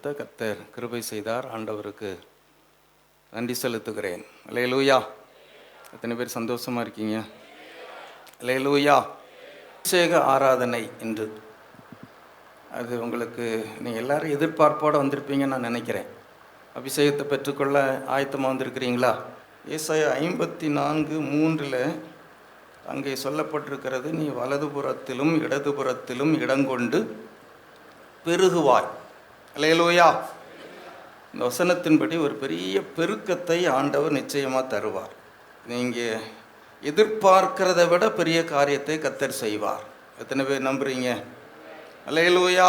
நடத்த கர்த்தர் கிருபை செய்தார். ஆண்டவருக்கு நன்றி செலுத்துகிறேன். அல்லேலூயா. எத்தனை பேர் சந்தோஷமாக இருக்கீங்க? அல்லேலூயா. அபிஷேக ஆராதனை என்று அது உங்களுக்கு நீங்கள் எல்லோரும் எதிர்பார்ப்போடு வந்திருப்பீங்கன்னு நான் நினைக்கிறேன். அபிஷேகத்தை பெற்றுக்கொள்ள ஆயத்தமாக வந்திருக்கிறீங்களா? ஏசாயா 54:3 அங்கே சொல்லப்பட்டிருக்கிறது, நீ வலதுபுறத்திலும் இடதுபுறத்திலும் இடங்கொண்டு பெருகுவாய். அல்லேலூயா. இந்த வசனத்தின்படி ஒரு பெரிய பெருக்கத்தை ஆண்டவர் நிச்சயமாக தருவார். நீங்கள் எதிர்பார்க்கிறத விட பெரிய காரியத்தை கர்த்தர் செய்வார். எத்தனை பேர் நம்புறீங்க? அல்லேலூயா.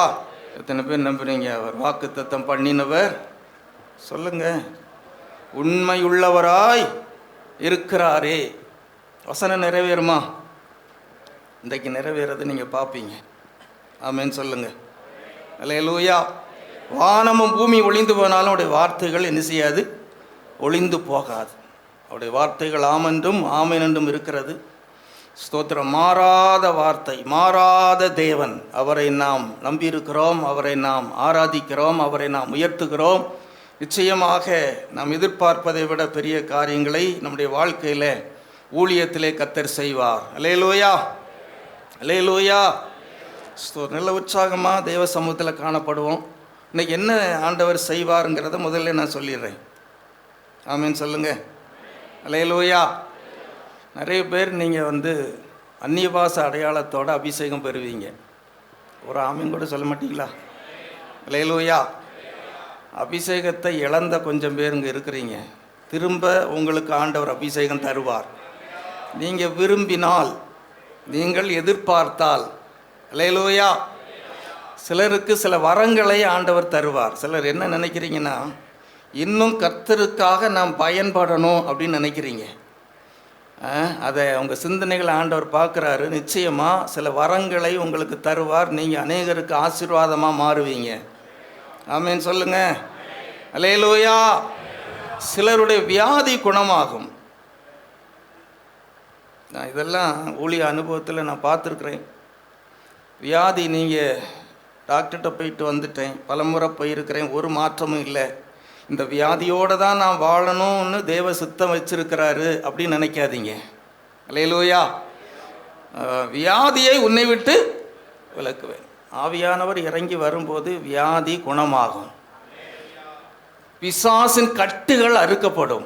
எத்தனை பேர் நம்புறீங்க? அவர் வாக்குத்தத்தம் பண்ணினவர் சொல்லுங்க, உண்மையுள்ளவராய் இருக்கிறாரே. வசனம் நிறைவேறுமா? இன்றைக்கு நிறைவேறது நீங்கள் பார்ப்பீங்க. ஆமென் சொல்லுங்க. அல்லேலூயா. வானமும் பூமி ஒளிந்து போனாலும் அவருடைய வார்த்தைகள் என்ன செய்யாது? ஒளிந்து போகாது. அவருடைய வார்த்தைகள் ஆமென்றும் ஆமென் என்றும் இருக்கிறது. ஸ்தோத்திரம். மாறாத வார்த்தை, மாறாத தேவன். அவரை நாம் நம்பியிருக்கிறோம், அவரை நாம் ஆராதிக்கிறோம், அவரை நாம் உயர்த்துகிறோம். நிச்சயமாக நாம் எதிர்பார்ப்பதை விட பெரிய காரியங்களை நம்முடைய வாழ்க்கையில் ஊழியத்திலே கர்த்தர் செய்வார். அல்லேலூயா. அல்லேலூயா. நல்ல உற்சாகமாக தேவ சமூகத்தில் காணப்படுவோம். இன்றைக்கி என்ன ஆண்டவர் செய்வாருங்கிறத முதல்ல நான் சொல்லிடுறேன். ஆமென் சொல்லுங்க. அல்லேலூயா. நிறைய பேர் நீங்கள் அந்நிய பாஷை அடையாளத்தோட அபிஷேகம் பெறுவீங்க. ஒரு ஆமீன் கூட சொல்ல மாட்டீங்களா? அல்லேலூயா. அபிஷேகத்தை இழந்த கொஞ்சம் பேர் இங்கே இருக்கிறீங்க. திரும்ப உங்களுக்கு ஆண்டவர் அபிஷேகம் தருவார். நீங்கள் விரும்பினால், நீங்கள் எதிர்பார்த்தால். அல்லேலூயா. சிலருக்கு சில வரங்களை ஆண்டவர் தருவார். சிலர் என்ன நினைக்கிறீங்கன்னா, இன்னும் கர்த்தருக்காக நாம் பயன்படணும் அப்படின்னு நினைக்கிறீங்க. அதை உங்கள் சிந்தனைகளை ஆண்டவர் பார்க்குறாரு. நிச்சயமாக சில வரங்களை உங்களுக்கு தருவார். நீங்கள் அநேகருக்கு ஆசீர்வாதமாக மாறுவீங்க. ஆமென் சொல்லுங்க. அல்லேலூயா. சிலருடைய வியாதி குணமாகும். நான் இதெல்லாம் ஊழிய அனுபவத்தில் நான் பார்த்துருக்குறேன். வியாதி, நீங்கள் டாக்டர்கிட்ட போயிட்டு வந்துட்டேன், பலமுறை போயிருக்கிறேன், ஒரு மாற்றமும் இல்லை. இந்த வியாதியோடு தான் நான் வாழணும்னு தேவ சித்தம் வச்சிருக்கிறாரு அப்படின்னு நினைக்காதீங்க. அல்லேலூயா. வியாதியை உன்னை விட்டு விலக்குவேன். ஆவியானவர் இறங்கி வரும்போது வியாதி குணமாகும், பிசாசின் கட்டுகள் அறுக்கப்படும்.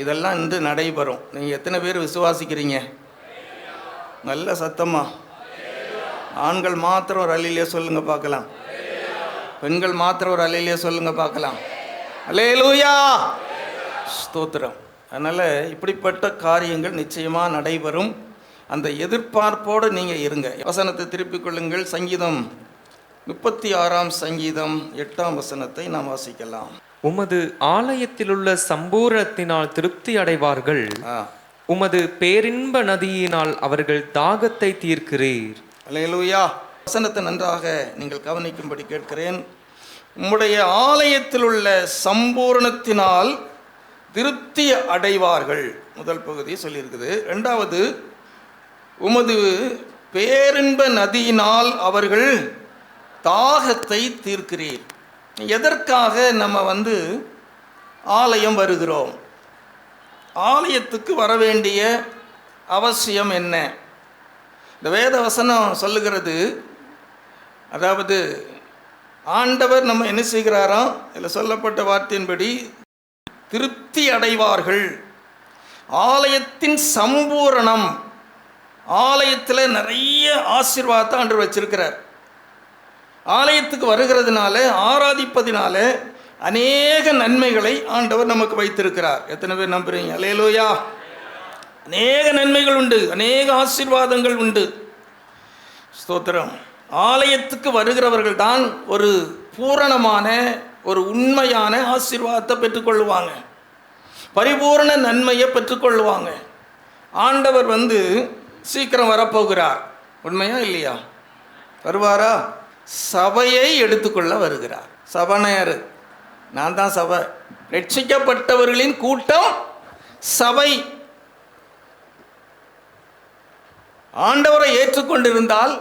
இதெல்லாம் இன்று நடைபெறும். நீங்கள் எத்தனை பேர் விசுவாசிக்கிறீங்க? நல்ல சத்தமா. ஆண்கள் மாத்திரம் ஒரு அல்லேலூயா சொல்லுங்க பார்க்கலாம். பெண்கள் மாத்திரம் ஒரு அல்லேலூயா சொல்லுங்க பார்க்கலாம். அல்லேலூயா. ஸ்தோத்திரம். அதனால் இப்படிப்பட்ட காரியங்கள் நிச்சயமாக நடைபெறும். அந்த எதிர்பார்ப்போடு நீங்கள் இருங்க. வசனத்தை திருப்பிக் கொள்ளுங்கள். சங்கீதம் 36 சங்கீதம் 8 நாம் வாசிக்கலாம். உமது ஆலயத்திலுள்ள சம்பூரணத்தினால் திருப்தி அடைவார்கள். உமது பேரின்ப நதியினால் அவர்கள் தாகத்தை தீர்க்கிறீர். அல்லேலூயா. வசனத்தை நன்றாக நீங்கள் கவனிக்கும்படி கேட்கிறேன். உம்முடைய ஆலயத்தில் உள்ள சம்பூரணத்தினால் திருப்தி அடைவார்கள். முதல் பகுதி சொல்லியிருக்குது. ரெண்டாவது, உமது பேரின்ப நதியினால் அவர்கள் தாகத்தை தீர்க்கிறீர். எதற்காக நம்ம ஆலயம் வருகிறோம்? ஆலயத்துக்கு வர வேண்டிய அவசியம் என்ன? இந்த வேத வசனம் சொல்லுகிறது, அதாவது ஆண்டவர் நம்ம என்ன செய்கிறாராம்? இதில் சொல்லப்பட்ட வார்த்தையின்படி திருப்தி அடைவார்கள். ஆலயத்தின் சம்பூரணம், ஆலயத்தில் நிறைய ஆசீர்வாதத்தை ஆண்டவர் வச்சிருக்கிறார். ஆலயத்துக்கு வருகிறதுனால, ஆராதிப்பதினால அநேக நன்மைகளை ஆண்டவர் நமக்கு வைத்திருக்கிறார். எத்தனை பேர் நம்புறீங்க? அல்லேலூயா. அநேக நன்மைகள் உண்டு, அநேக ஆசீர்வாதங்கள் உண்டு. ஸ்தோத்திரம். ஆலயத்துக்கு வருகிறவர்கள் தான் ஒரு பூரணமான, ஒரு உண்மையான ஆசீர்வாதத்தை பெற்றுக்கொள்ளுவாங்க, பரிபூரண நன்மையை பெற்றுக்கொள்ளுவாங்க. ஆண்டவர் சீக்கிரம் வரப்போகிறார். உண்மையா இல்லையா? வருவாரா? சபையை எடுத்துக்கொள்ள வருகிறார். சபையார், நான் தான் சபை. ரட்சிக்கப்பட்டவர்களின் கூட்டம் சபை. ஆண்டவரை ஏற்றுக்கொண்டிருந்தால்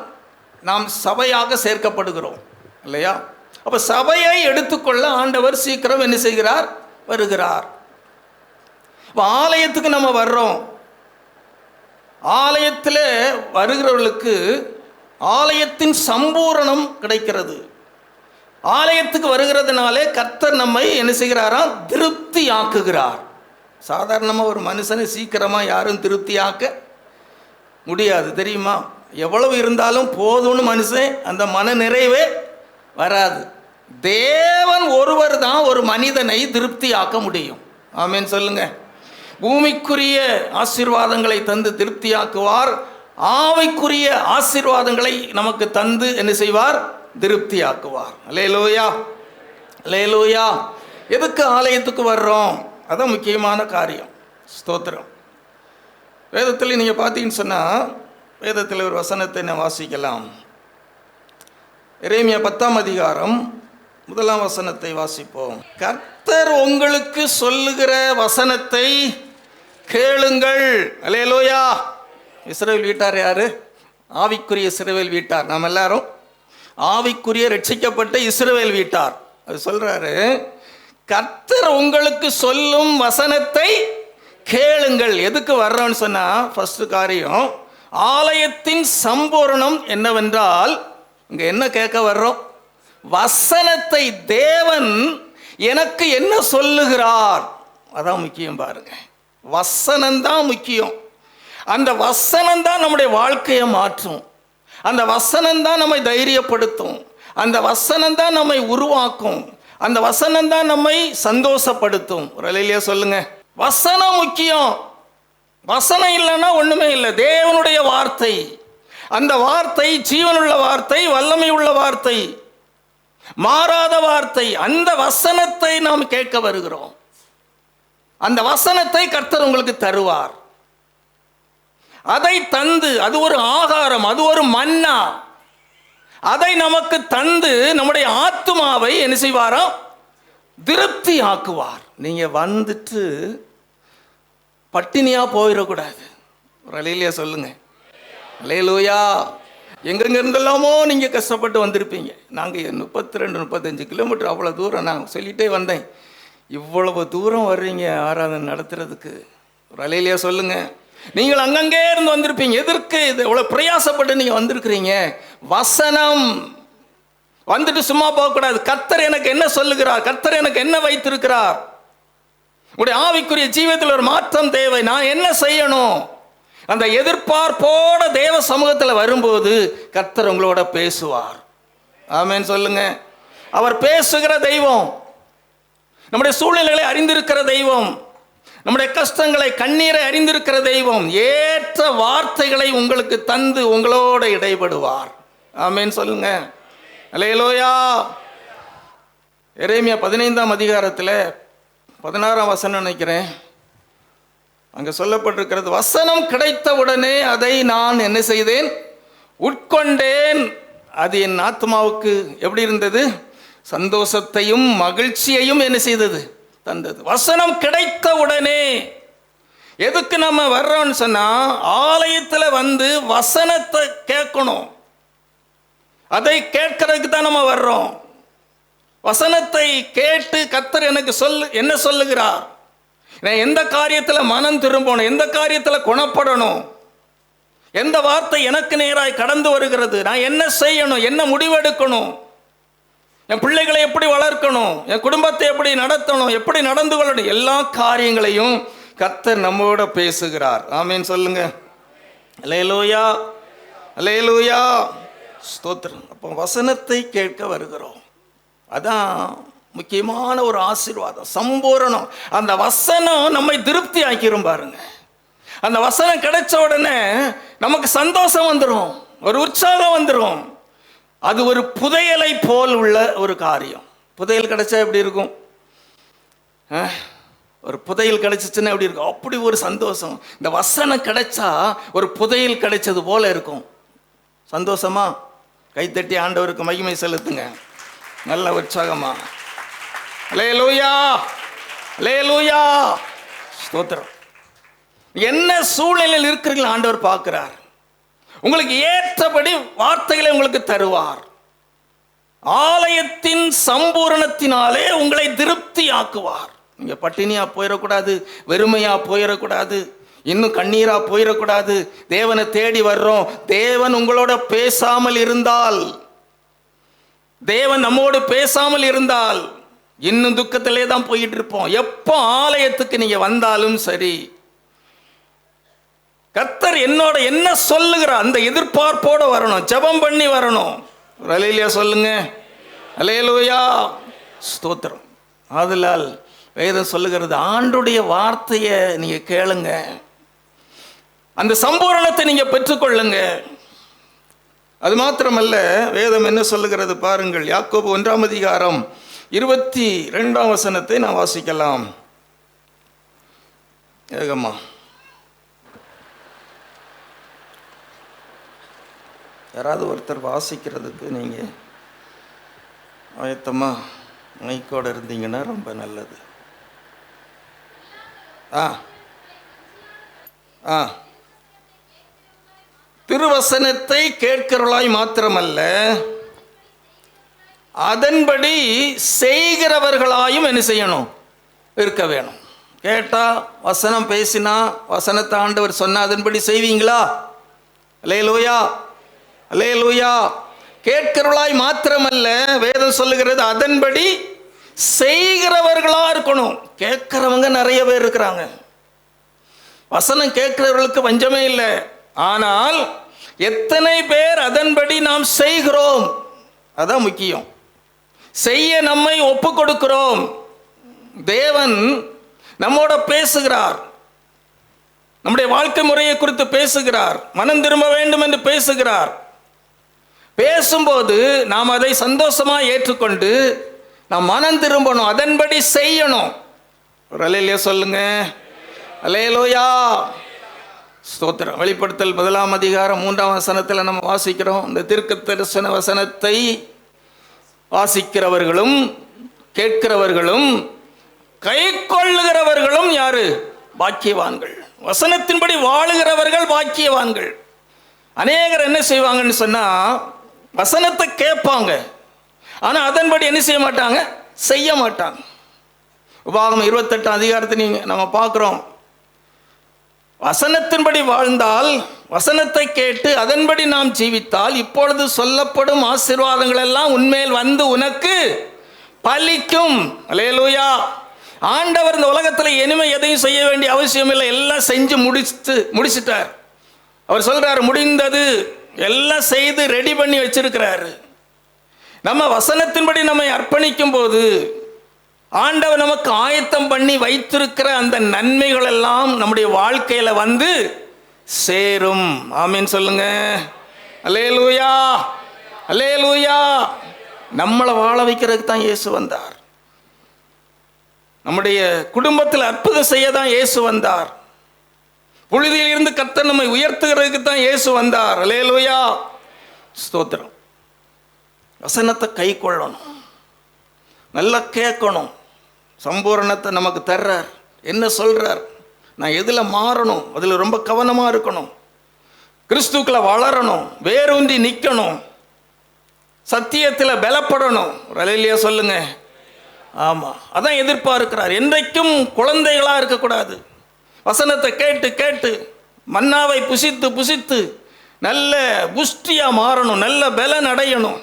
நாம் சபையாக சேர்க்கப்படுகிறோம் இல்லையா? அப்ப சபையை எடுத்துக்கொள்ள ஆண்டவர் சீக்கிரம் என்ன செய்கிறார்? வருகிறார். ஆலயத்துக்கு நம்ம வர்றோம். ஆலயத்தில் வருகிறவர்களுக்கு ஆலயத்தின் சம்பூரணம் கிடைக்கிறது. ஆலயத்துக்கு வருகிறதுனாலே கர்த்தர் நம்மை என்ன செய்கிறாராம்? திருப்தி ஆக்குகிறார். சாதாரணமாக ஒரு மனுஷனை சீக்கிரமாக யாரும் திருப்தியாக்க முடியாது, தெரியுமா? எவ்வளவு இருந்தாலும் போதும்னு மனுஷன் அந்த மன நிறைவே வராது. தேவன் ஒருவர் தான் ஒரு மனிதனை திருப்தியாக்க முடியும். ஆமென் சொல்லுங்க. பூமிக்குரிய ஆசீர்வாதங்களை தந்து திருப்தியாக்குவார், ஆவிக்குரிய ஆசீர்வாதங்களை நமக்கு தந்து என்ன செய்வார்? திருப்தியாக்குவார். அல்லேலூயா, அல்லேலூயா. எதுக்கு ஆலயத்துக்கு வர்றோம்? அதான் முக்கியமான காரியம். ஸ்தோத்திரம். வேதத்தில் நீங்கள் பார்த்தீங்கன்னு சொன்னால், வேதத்தில் ஒரு வசனத்தை நான் வாசிக்கலாம். எரேமியா 10ஆம் அதிகாரம் 1ஆம் வசனத்தை வாசிப்போம். கர்த்தர் உங்களுக்கு சொல்லுகிற வசனத்தை கேளுங்கள். அல்லேலூயா. இஸ்ரவேல் வீட்டார் யாரு? ஆவிக்குரிய இஸ்ரவேல் வீட்டார். நாம் எல்லாரும் ஆவிக்குரிய ரட்சிக்கப்பட்ட இஸ்ரவேல் வீட்டார். அது சொல்றாரு, கர்த்தர் உங்களுக்கு சொல்லும் வசனத்தை கேளுங்கள். எதுக்கு வர்றோன்னு சொன்னா, ஃபர்ஸ்ட் காரியம், ஆலயத்தின் சம்பூரணம் என்னவென்றால், இங்க என்ன கேட்க வர்றோம்? வசனத்தை. தேவன் எனக்கு என்ன சொல்லுகிறார், அதான் முக்கியம். பாருங்க, வசனம்தான் முக்கியம். அந்த வசனம்தான் நம்முடைய வாழ்க்கையை மாற்றும். அந்த வசனம்தான் நம்மை தைரியப்படுத்தும். அந்த வசனம்தான் நம்மை உருவாக்கும். அந்த வசனம்தான் நம்மை சந்தோஷப்படுத்தும். ஒரு அலையிலேயே சொல்லுங்க, வசனம் முக்கியம். வசனம் இல்லைன்னா ஒண்ணுமே இல்லை. தேவனுடைய வார்த்தை, அந்த வார்த்தை ஜீவனுள்ள வார்த்தை, வல்லமை உள்ள வார்த்தை, மாறாத வார்த்தை. அந்த வசனத்தை நாம் கேட்க வருகிறோம். அந்த வசனத்தை கர்த்தர் உங்களுக்கு தருவார். அதை தந்து, அது ஒரு ஆகாரம், அது ஒரு மன்னா, அதை நமக்கு தந்து நம்முடைய ஆத்துமாவை என்ன செய்வாராம்? திருப்தி ஆக்குவார். நீங்க வந்துட்டு பட்டினியா போயிடக்கூடாது. ஒரு அலையிலேயே சொல்லுங்க, அல்லேலூயா. எங்கெங்க இருந்தெல்லாமோ நீங்க கஷ்டப்பட்டு வந்திருப்பீங்க. நாங்கள் 32-35 கிலோமீட்டர் அவ்வளோ தூரம் நான் சொல்லிட்டே வந்தேன். இவ்வளவு தூரம் வர்றீங்க ஆராதனை நடத்துறதுக்கு. ஒரு அலையிலேயே சொல்லுங்க. நீங்கள் அங்கங்கே இருந்து வந்திருப்பீங்க. எதற்கு இது இவ்வளவு பிரயாசப்பட்டு நீங்க வந்திருக்கிறீங்க? வசனம். வந்துட்டு சும்மா போகக்கூடாது. கர்த்தர் எனக்கு என்ன சொல்லுகிறார், கர்த்தர் எனக்கு என்ன வைத்திருக்கிறார். உங்களுடைய ஆவிக்குரிய ஜீவியத்தில் ஒரு மாற்றம் தேவை. நான் என்ன செய்யணும்? அந்த எதிர்பார்ப்போட தேவ சமூகத்தில் வரும்போது கர்த்தர் உங்களோட பேசுவார். ஆமென் சொல்லுங்க. அவர் பேசுகிற தெய்வம், நம்முடைய சூழ்நிலைகளை அறிந்திருக்கிற தெய்வம், நம்முடைய கஷ்டங்களை கண்ணீரை அறிந்திருக்கிற தெய்வம். ஏற்ற வார்த்தைகளை உங்களுக்கு தந்து உங்களோட இடைபடுவார். ஆமென் சொல்லுங்க. அல்லேலூயா. எரேமியா 15ஆம் அதிகாரத்தில் 16ஆம் வசனம் நினைக்கிறேன், அங்க சொல்லப்பட்டிருக்கிறது, வசனம் கிடைத்த உடனே அதை நான் என்ன செய்தேன்? உட்கொண்டேன். அது என் ஆத்மாவுக்கு எப்படி இருந்தது? சந்தோஷத்தையும் மகிழ்ச்சியையும் என்ன செய்தது? தந்தது. வசனம் கிடைத்த உடனே. எதுக்கு நம்ம வர்றோம்னு சொன்னா, ஆலயத்தில் வந்து வசனத்தை கேட்கணும். அதை கேட்கறதுக்கு தான் நம்ம வர்றோம். வசனத்தை கேட்டு கர்த்தர் எனக்கு என்ன சொல்லுகிறார், நான் எந்த காரியத்தில் மனம் திரும்பணும், எந்த காரியத்தில் குணப்படணும், எந்த வார்த்தை எனக்கு நேராய் கடந்து வருகிறது, நான் என்ன செய்யணும், என்ன முடிவெடுக்கணும், என் பிள்ளைகளை எப்படி வளர்க்கணும், என் குடும்பத்தை எப்படி நடத்தணும், எப்படி நடந்து கொள்ளணும், எல்லா காரியங்களையும் கர்த்தர் நம்மோட பேசுகிறார். ஆமீன் சொல்லுங்க. அல்லேலூயா, அல்லேலூயா, ஸ்தோத்திரம். அப்போ வசனத்தை கேட்க வருகிறோம். அதான் முக்கியமான ஒரு ஆசீர்வாதம், சம்பூரணம். அந்த வசனம் நம்மை திருப்தி ஆக்கிரும். பாருங்க, அந்த வசனம் கிடைச்ச உடனே நமக்கு சந்தோஷம் வந்துடும், ஒரு உற்சாகம் வந்துடும். அது ஒரு புதையலை போல் உள்ள ஒரு காரியம். புதையல் கிடைச்சா எப்படி இருக்கும்? ஒரு புதையல் கிடைச்சிச்சுன்னா எப்படி இருக்கும்? அப்படி ஒரு சந்தோஷம். இந்த வசனம் கிடைச்சா ஒரு புதையல் கிடைச்சது போல இருக்கும். சந்தோஷமா கைத்தட்டி ஆண்டவருக்கு மகிமை செலுத்துங்க, நல்ல உற்சாகமா. அல்லேலூயா, அல்லேலூயா, ஸ்தோத்திரம். என்ன சூழ்நிலையில் இருக்கிறீர்கள் ஆண்டவர் பார்க்கிறார். உங்களுக்கு ஏற்றபடி வார்த்தைகளை உங்களுக்கு தருவார். ஆலயத்தின் சம்பூரணத்தினாலே உங்களை திருப்தி ஆக்குவார். நீங்க பட்டினியா போயிடக்கூடாது, வெறுமையா போயிடக்கூடாது, இன்னும் கண்ணீரா போயிடக்கூடாது. தேவனை தேடி வர்றோம். தேவன் உங்களோட பேசாமல் இருந்தால், தேவன் நம்மோடு பேசாமல் இருந்தால் இன்னும் துக்கத்திலே தான் போயிட்டு இருப்போம். எப்போ ஆலயத்துக்கு நீங்க வந்தாலும் சரி, கர்த்தர் என்னோட என்ன சொல்லுகிறார் அந்த எதிர்பார்ப்போட வரணும், ஜெபம் பண்ணி வரணும். அல்லேலூயா சொல்லுங்க. அல்லேலூயா, ஸ்தோத்திரம். ஆதலால் வேதம் சொல்லுகிறது, ஆண்டுடைய வார்த்தையை நீங்க கேளுங்க, அந்த சம்பூரணத்தை நீங்க பெற்றுக்கொள்ளுங்க. அது மாத்திரமல்ல, வேதம் என்ன சொல்லுகிறது பாருங்கள். யாக்கோபு 1 அதிகாரம் 22 வசனத்தை நான் வாசிக்கலாம். ஏகம்மா, யாராவது ஒருத்தர் வாசிக்கிறதுக்கு நீங்க ஆயத்தமா மைக்கோடு இருந்தீங்கன்னா ரொம்ப நல்லது. திருவசனத்தை கேட்கிறவளாய் மாத்திரமல்ல, அதன்படி செய்கிறவர்களாயும் என்ன செய்யணும், இருக்க வேணும். கேட்டா வசனம் பேசினா, வசனத்தை ஆண்டவர் சொன்னா அதன்படி செய்வீங்களா? அல்லேலூயா, அல்லேலூயா. கேட்கிறவளாய் மாத்திரமல்ல, வேதம் சொல்லுகிறது அதன்படி செய்கிறவர்களா இருக்கணும். கேட்கிறவங்க நிறைய பேர் இருக்கிறாங்க, வசனம் கேட்கிறவர்களுக்கு வஞ்சமே இல்லை. ஆனால் எத்தனை பேர் அதன்படி நாம் செய்கிறோம், அதான் முக்கியம். செய்ய நம்மை ஒப்பு கொடுக்கிறோம். தேவன் நம்மோட பேசுகிறார், நம்முடைய வாழ்க்கை முறையை குறித்து பேசுகிறார், மனம் திரும்ப வேண்டும் என்று பேசுகிறார். பேசும்போது நாம் அதை சந்தோஷமா ஏற்றுக்கொண்டு நாம் மனம் திரும்பணும், அதன்படி செய்யணும். ஒரு அல்லேலூயா சொல்லுங்க. அல்லேலூயா, ஸ்தோத்திரம். வெளிப்படுத்தல் 1 அதிகாரம் 3 வசனத்தில் நம்ம வாசிக்கிறோம், இந்த தீர்க்கதரிசன வசனத்தை வாசிக்கிறவர்களும் கேட்கிறவர்களும் கை கொள்ளுகிறவர்களும் யாரு? பாக்கியவான்கள். வசனத்தின்படி வாழுகிறவர்கள் பாக்கியவான்கள். அநேகர் என்ன செய்வாங்கன்னு சொன்னா, வசனத்தை கேட்பாங்க, ஆனா அதன்படி என்ன செய்ய மாட்டாங்க, செய்ய மாட்டாங்க. உபாகமம் 28 அதிகாரத்தை நம்ம பார்க்கிறோம். வசனத்தின்படி வாழ்ந்தால், வசனத்தை கேட்டு அதன்படி நாம் ஜீவித்தால், இப்பொழுது சொல்லப்படும் ஆசீர்வாதங்கள் எல்லாம் உன்மேல் வந்து உனக்கு பலிக்கும். அல்லேலூயா. ஆண்டவர் இந்த உலகத்தில் இனிமே எதையும் செய்ய வேண்டிய அவசியம் இல்லை, எல்லாம் செஞ்சு முடிச்சிட்டார். அவர் சொல்றாரு, முடிந்தது, எல்லாம் செய்து ரெடி பண்ணி வச்சிருக்கிறாரு. நம்ம வசனத்தின்படி நம்மை அர்ப்பணிக்கும் போது ஆண்டவர் நமக்கு ஆயத்தம் பண்ணி வைத்திருக்கிற அந்த நன்மைகள் எல்லாம் நம்முடைய வாழ்க்கையில வந்து சேரும். ஆமீன் சொல்லுங்க. அல்லேலூயா, அல்லேலூயா. நம்மளை வாழ வைக்கிறதுக்கு தான் இயேசு வந்தார். நம்முடைய குடும்பத்தில் அற்புதம் செய்ய தான் இயேசு வந்தார். புழுதியில் இருந்து கர்த்தர் நம்மை உயர்த்துகிறதுக்கு தான் இயேசு வந்தார். அல்லேலூயா, ஸ்தோத்திரம். வசனத்தை கை கொள்ளணும், நல்லா கேட்கணும். சம்பூரணத்தை நமக்கு தர்றார். என்ன சொல்றார், நான் எதில் மாறணும், அதில் ரொம்ப கவனமாக இருக்கணும். கிறிஸ்துக்களை வளரணும், வேரூன்றி நிற்கணும், சத்தியத்தில் பலப்படணும். அல்லேலூயா சொல்லுங்க. ஆமாம், அதான் எதிர்பார்க்கிறார். என்றைக்கும் குழந்தைகளாக இருக்கக்கூடாது. வசனத்தை கேட்டு கேட்டு மன்னாவை புசித்து புசித்து நல்ல புஷ்டியாக மாறணும், நல்ல பலன் அடையணும்,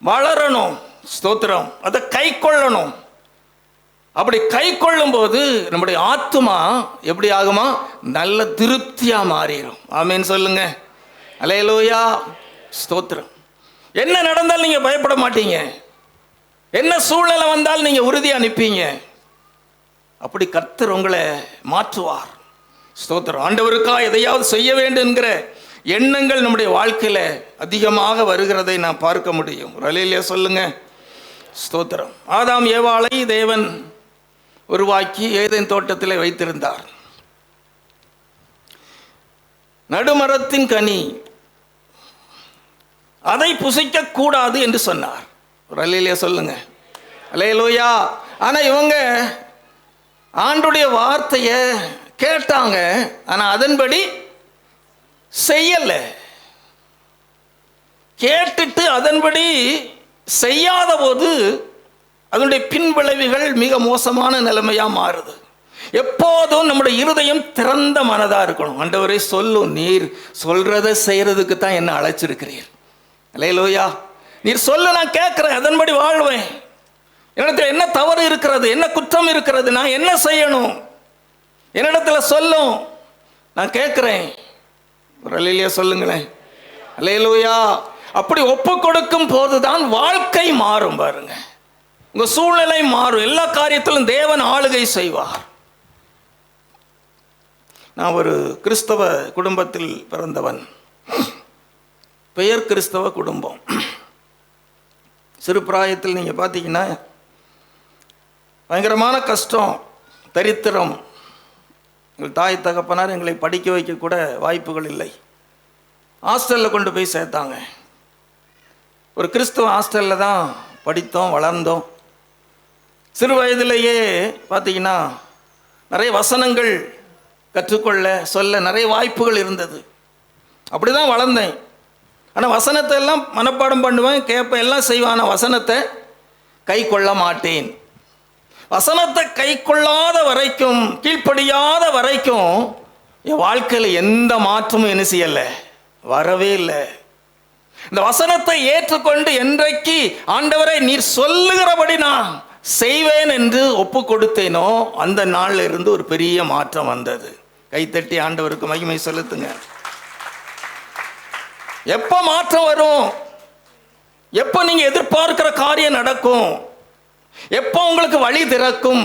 வளரணும். ஸ்தோத்திரம். அதை கை கொள்ளணும். அப்படி கை கொள்ளும் போது நம்முடைய ஆத்துமா எப்படி ஆகுமா, நல்ல திருப்தியா மாறிடும். ஆமீன் சொல்லுங்க. அல்லேலூயா, ஸ்தோத்திரம். என்ன நடந்தாலும் நீங்க பயப்பட மாட்டீங்க, என்ன சூழ்நிலை வந்தாலும் நீங்க உறுதியா நிற்பீங்க. அப்படி கர்த்தர் உங்களை மாற்றுவார். ஸ்தோத்திரம். ஆண்டவருக்காக எதையாவது செய்ய வேண்டும் என்கிற எண்ணங்கள் நம்முடைய வாழ்க்கையில அதிகமாக வருகிறதை நான் பார்க்க முடியும். அல்லேலூயா சொல்லுங்க. ஸ்தோத்திரம். ஆதாம் ஏவாளை தேவன் உருவாக்கி ஏதேன் தோட்டத்தில் வைத்திருந்தார். நடுமரத்தின் கனி அதை புசிக்க கூடாது என்று சொன்னார். அல்லேலூயா சொல்லுங்க. அல்லேலூயா. ஆனா இவங்க ஆண்டுடைய வார்த்தையை கேட்டாங்க, ஆனா அதன்படி செய்யல. கேட்டுட்டு அதன்படி செய்யாத போது அதனுடைய பின்விளைவுகள் மிக மோசமான நிலைமையாக மாறுது. எப்போதும் நம்முடைய இருதயம் திறந்த மனதாக இருக்கணும். ஆண்டவரே சொல்லும், நீர் சொல்றதை செய்யறதுக்கு தான் என்ன அழைச்சிருக்கிறீர். அல்லேலூயா. நீர் சொல்ல, நான் கேட்குறேன், அதன்படி வாழ்வேன். என்னிடத்தில் என்ன தவறு இருக்கிறது, என்ன குற்றம் இருக்கிறது, நான் என்ன செய்யணும், என்னிடத்தில் சொல்லும், நான் கேட்குறேன். ஒரு அல்லேலூயா சொல்லுங்களேன். அல்லேலூயா. அப்படி ஒப்பு கொடுக்கும் போதுதான் வாழ்க்கை மாறும். பாருங்க, உங்க சூழ்நிலை மாறும். எல்லா காரியத்திலும் தேவன் ஆளுகை செய்வார். நான் ஒரு கிறிஸ்தவ குடும்பத்தில் பிறந்தவன். பெயர் கிறிஸ்தவ குடும்பம். சிறு பிராயத்தில் நீங்கள் பார்த்தீங்கன்னா பயங்கரமான கஷ்டம், தரித்திரம். எங்கள் தாய் தகப்பனார் எங்களை படிக்க வைக்க கூட வாய்ப்புகள் இல்லை. ஹாஸ்டலில் கொண்டு போய் சேர்த்தாங்க. ஒரு கிறிஸ்தவ ஹாஸ்டலில் தான் படித்தோம், வளர்ந்தோம். சிறு வயதிலேயே பார்த்தீங்கன்னா நிறைய வசனங்கள் கற்றுக்கொள்ள சொல்ல நிறைய வாய்ப்புகள் இருந்தது. அப்படி தான் வளர்ந்தேன். ஆனால் வசனத்தை எல்லாம் மனப்பாடம் பண்ணுவேன், கேட்பேன், எல்லாம் செய்வேன். ஆனால் வசனத்தை கை கொள்ள மாட்டேன். வசனத்தை கை கொள்ளாத வரைக்கும், கீழ்ப்படியாத வரைக்கும் என் வாழ்க்கையில் எந்த மாற்றமும் என்ன செய்யலை, வரவே இல்லை. இந்த வசனத்தை ஏற்றுக்கொண்டு என்றைக்கு ஆண்டவரை நீர் சொல்லுகிறபடி நான் செய்வேன் என்று ஒப்பு கொடுத்தேனோ அந்த நாளில் இருந்து ஒரு பெரிய மாற்றம் வந்தது. கைத்தட்டி ஆண்டவருக்கு மகிமை செலுத்துங்க. எப்போ மாற்றம் வரும்? எப்போ நீங்க எதிர்பார்க்கிற காரியம் நடக்கும்? எப்போ உங்களுக்கு வழி திறக்கும்?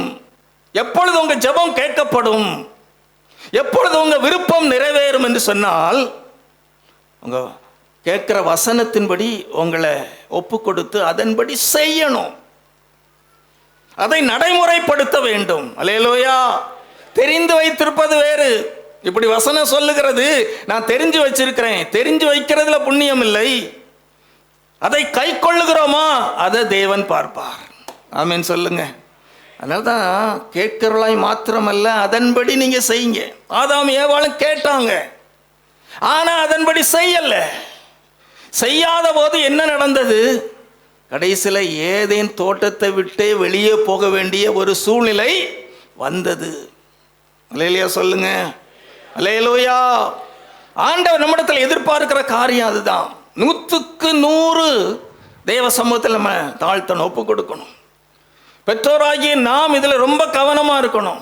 எப்பொழுது உங்க ஜெபம் கேட்கப்படும்? எப்பொழுது உங்க விருப்பம் நிறைவேறும் என்று சொன்னால், உங்க கேட்கிற வசனத்தின்படி உங்களை ஒப்பு கொடுத்து அதன்படி செய்யணும். அதை நடைமுறைப்படுத்த வேண்டும். அல்லேலூயா. தெரிந்து வைத்திருப்பது வேறு. இப்படி வசனம் சொல்லுகிறது, நான் தெரிஞ்சு வச்சிருக்கிறேன். தெரிஞ்சு வைக்கிறதுல புண்ணியம் இல்லை. அதை கை கொள்ளுகிறோமா, அதை தேவன் பார்ப்பார். ஆமீன் சொல்லுங்க. அதனால தான் கேட்கிறவளாய் மாத்திரமல்ல, அதன்படி நீங்க செய்யுங்க. ஆதாம் ஏவாளும் கேட்டாங்க, ஆனா அதன்படி செய்யல. செய்யாத போது என்ன நடந்தது? கடைசியில் ஏதேன் தோட்டத்தை விட்டே வெளியே போக வேண்டிய ஒரு சூழ்நிலை வந்தது. அல்லேலூயா சொல்லுங்க. அல்லேலூயா. ஆண்டவர் நம்மிடத்தில் எதிர்பார்க்கிற காரியம் அதுதான். 100க்கு 100 தேவ சமூகத்தில் நம்ம தாழ்த்தணும், ஒப்பு கொடுக்கணும். பெற்றோராகிய நாம் இதில் ரொம்ப கவனமாக இருக்கணும்.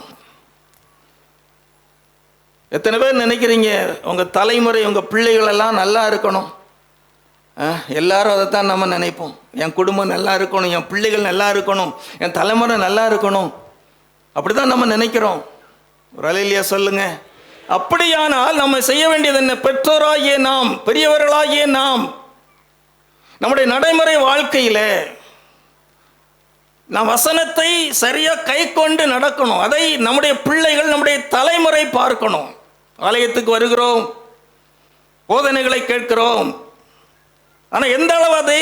எத்தனை பேர் நினைக்கிறீங்க உங்கள் தலைமுறை, உங்கள் பிள்ளைகள் எல்லாம் நல்லா இருக்கணும்? எல்லாரும் அதைத்தான் நம்ம நினைப்போம். என் குடும்பம் நல்லா இருக்கணும், என் பிள்ளைகள் நல்லா இருக்கணும், என் தலைமுறை நல்லா இருக்கணும், அப்படிதான் நம்ம நினைக்கிறோம். ஒரு அல்லேலூயா சொல்லுங்க. அப்படியானால் நம்ம செய்ய வேண்டியது என்ன? பெற்றோராகிய நாம், பெரியவர்களாகிய நாம், நம்முடைய நடைமுறை வாழ்க்கையில் நாம் வசனத்தை சரியா கை கொண்டு நடக்கணும். அதை நம்முடைய பிள்ளைகள், நம்முடைய தலைமுறை பார்க்கணும். ஆலயத்துக்கு வருகிறோம், போதனைகளை கேட்கிறோம், ஆனால் எந்த அளவு அதை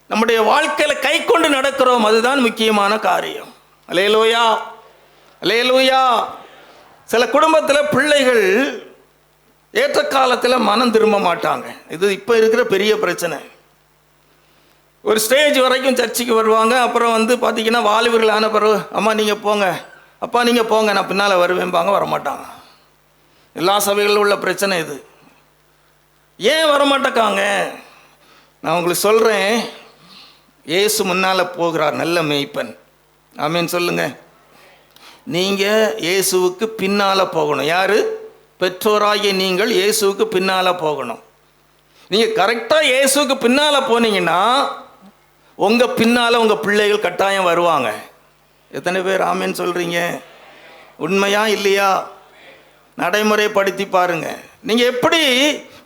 நம்முடைய வாழ்க்கையில் கை கொண்டு நடக்கிறோம், அதுதான் முக்கியமான காரியம். அல்லேலூயா. அல்லேலூயா. சில குடும்பத்தில் பிள்ளைகள் ஏற்ற காலத்தில் மனம் திரும்ப மாட்டாங்க. இது இப்போ இருக்கிற பெரிய பிரச்சனை. ஒரு ஸ்டேஜ் வரைக்கும் சர்ச்சுக்கு வருவாங்க, அப்புறம் பார்த்தீங்கன்னா வாலிபர்கள் ஆன பிறகு, அம்மா நீங்கள் போங்க, அப்பா நீங்கள் போங்க, நான் பின்னால் வருவேன்பாங்க, வரமாட்டாங்க. எல்லா சபைகளிலும் உள்ள பிரச்சனை இது. ஏன் வரமாட்டேக்காங்க? நான் உங்களுக்கு சொல்கிறேன், இயேசு முன்னால் போகிறார், நல்ல மேய்ப்பன். ஆமீன் சொல்லுங்க. நீங்கள் இயேசுவுக்கு பின்னால் போகணும். யார்? பெற்றோராகிய நீங்கள் இயேசுவுக்கு பின்னால் போகணும். நீங்கள் கரெக்டாக இயேசுவுக்கு பின்னால் போனீங்கன்னா உங்கள் பின்னால் உங்கள் பிள்ளைகள் கட்டாயம் வருவாங்க. எத்தனை பேர் ஆமீன் சொல்கிறீங்க? உண்மையா இல்லையா? நடைமுறைப்படுத்தி பாருங்க. நீங்கள் எப்படி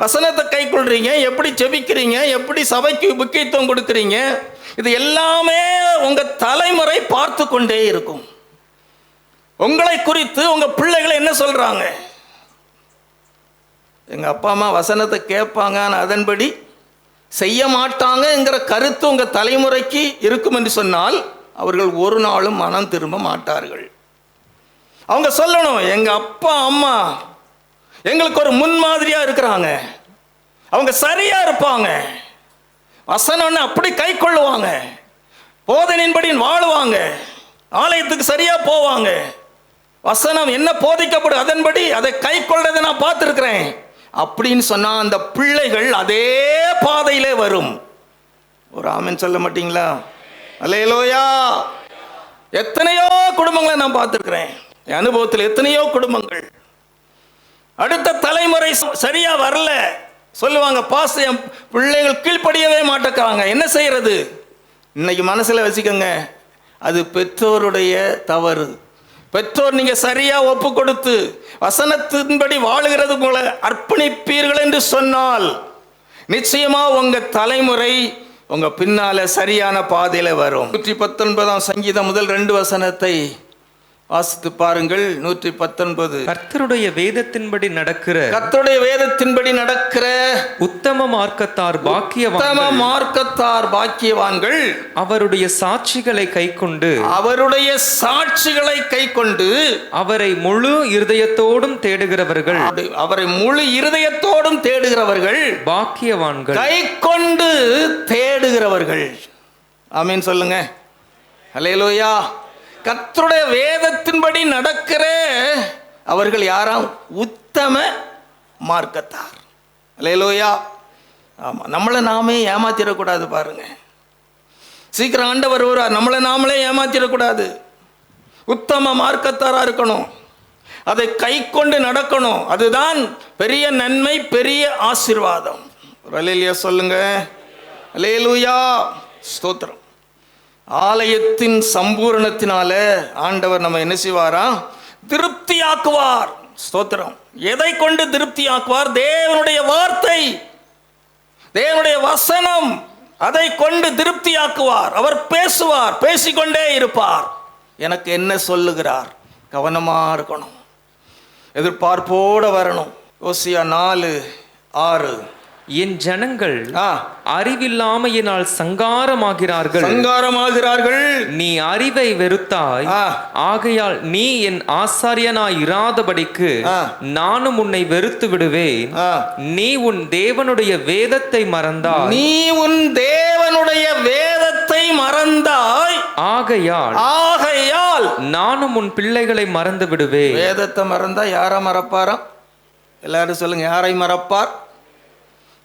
வசனத்தை கை கொள்றீங்க, எப்படி ஜெபிக்கிறீங்க, எப்படி சபைக்கு முக்கியத்துவம் கொடுக்குறீங்க, இது எல்லாமே உங்கள் தலைமுறை பார்த்து கொண்டே இருக்கும். உங்களை குறித்து உங்கள் பிள்ளைகளை என்ன சொல்கிறாங்க? எங்கள் அப்பா அம்மா வசனத்தை கேட்பாங்க, ஆனால் அதன்படி செய்ய மாட்டாங்கங்கிற கருத்து உங்கள் தலைமுறைக்கு இருக்கும் என்று சொன்னால் அவர்கள் ஒரு நாளும் மனம் திரும்ப மாட்டார்கள். அவங்க சொல்லணும், எங்கள் அப்பா அம்மா எங்களுக்கு ஒரு முன்மாதிரியாக இருக்கிறாங்க, அவங்க சரியாக இருப்பாங்க, வசனம்னு அப்படி கை கொள்ளுவாங்க, போதனையின்படி வாழுவாங்க, ஆலயத்துக்கு சரியா போவாங்க. வசனம் என்ன போதிக்கப்படும் அதன்படி அதை கை கொள்றதை நான் பார்த்துருக்கிறேன் அப்படின்னு சொன்னா அந்த பிள்ளைகள் அதே பாதையிலே வரும். ஒரு ஆமென் சொல்ல மாட்டீங்களா? அல்லேலூயா. எத்தனையோ குடும்பங்களை நான் பார்த்துருக்கிறேன், என் அனுபவத்தில் எத்தனையோ குடும்பங்கள் அடுத்த தலைமுறை சரியா வரல, சொல்லுவாங்க பாஸ் என் பிள்ளைகள் கீழ்ப்படியவே மாட்டேங்கிறாங்க, என்ன செய்யறது? இன்னைக்கு மனசுல வச்சுக்கோங்க, அது பெற்றோருடைய தவறு. பெற்றோர் நீங்க சரியா ஒப்பு கொடுத்து வசனத்தின்படி வாழுகிறது போல அர்ப்பணிப்பீர்கள் என்று சொன்னால் நிச்சயமா உங்க தலைமுறை உங்க பின்னால சரியான பாதையில வரும். 119 சங்கீதம் முதல் 2 வசனத்தை வாசித்து பாருங்கள். 119. கர்த்தருடைய வேதத்தின்படி நடக்கிற உத்தம மார்க்கத்தார் பாக்கியவான்கள், அவருடைய சாட்சிகளை கைக்கொண்டு அவரை முழு இருதயத்தோடும் தேடுகிறவர்கள் பாக்கியவான்கள். கைக்கொண்டு தேடுகிறவர்கள். ஆமீன் சொல்லுங்க. அல்லேலூயா. கர்த்தருடைய வேதத்தின்படி நடக்கிற அவர்கள் யாராம்? உத்தம மார்க்கத்தார். அல்லேலூயா. ஆமா, நம்மளை நாமே ஏமாத்திடக்கூடாது. பாருங்க, சீக்கிரம் ஆண்டவர் வருவார், நம்மளை நாமளே ஏமாத்திடக்கூடாது. உத்தம மார்க்கத்தாரா இருக்கணும், அதை கை கொண்டு நடக்கணும். அதுதான் பெரிய நன்மை, பெரிய ஆசீர்வாதம். அல்லேலூயா சொல்லுங்க. அல்லேலூயா. ஸ்தோத்திரம். ஆலயத்தின் சம்பூரணத்தினால ஆண்டவர் நம்ம என்ன செய்வாரா? திருப்தியாக்குவார். ஸ்தோத்திரம். எதை கொண்டு திருப்தியாக்குவார்? தேவனுடைய வார்த்தை, தேவனுடைய வசனம், அதை கொண்டு திருப்தியாக்குவார். அவர் பேசுவார், பேசிக்கொண்டே இருப்பார். எனக்கு என்ன சொல்லுகிறார்? கவனமா இருக்கணும், எதிர்பார்ப்போட வரணும். ஓசியா 4:6. என் ஜனங்கள் அறிவில்லாமையினால் சங்காரமாகிறார்கள். நீ அறிவை வெறுத்தாய், ஆகையால் நீ என் ஆசாரியனாய் இராதபடிக்கு நானும் உன்னை வெறுத்து விடுவேன். நீ உன் தேவனுடைய வேதத்தை மறந்தாய், ஆகையால் நானும் உன் பிள்ளைகளை மறந்து விடுவேன். வேதத்தை மறந்தா யாரை மறப்பாரா? எல்லாரும் சொல்லுங்க, யாரை மறப்பார்?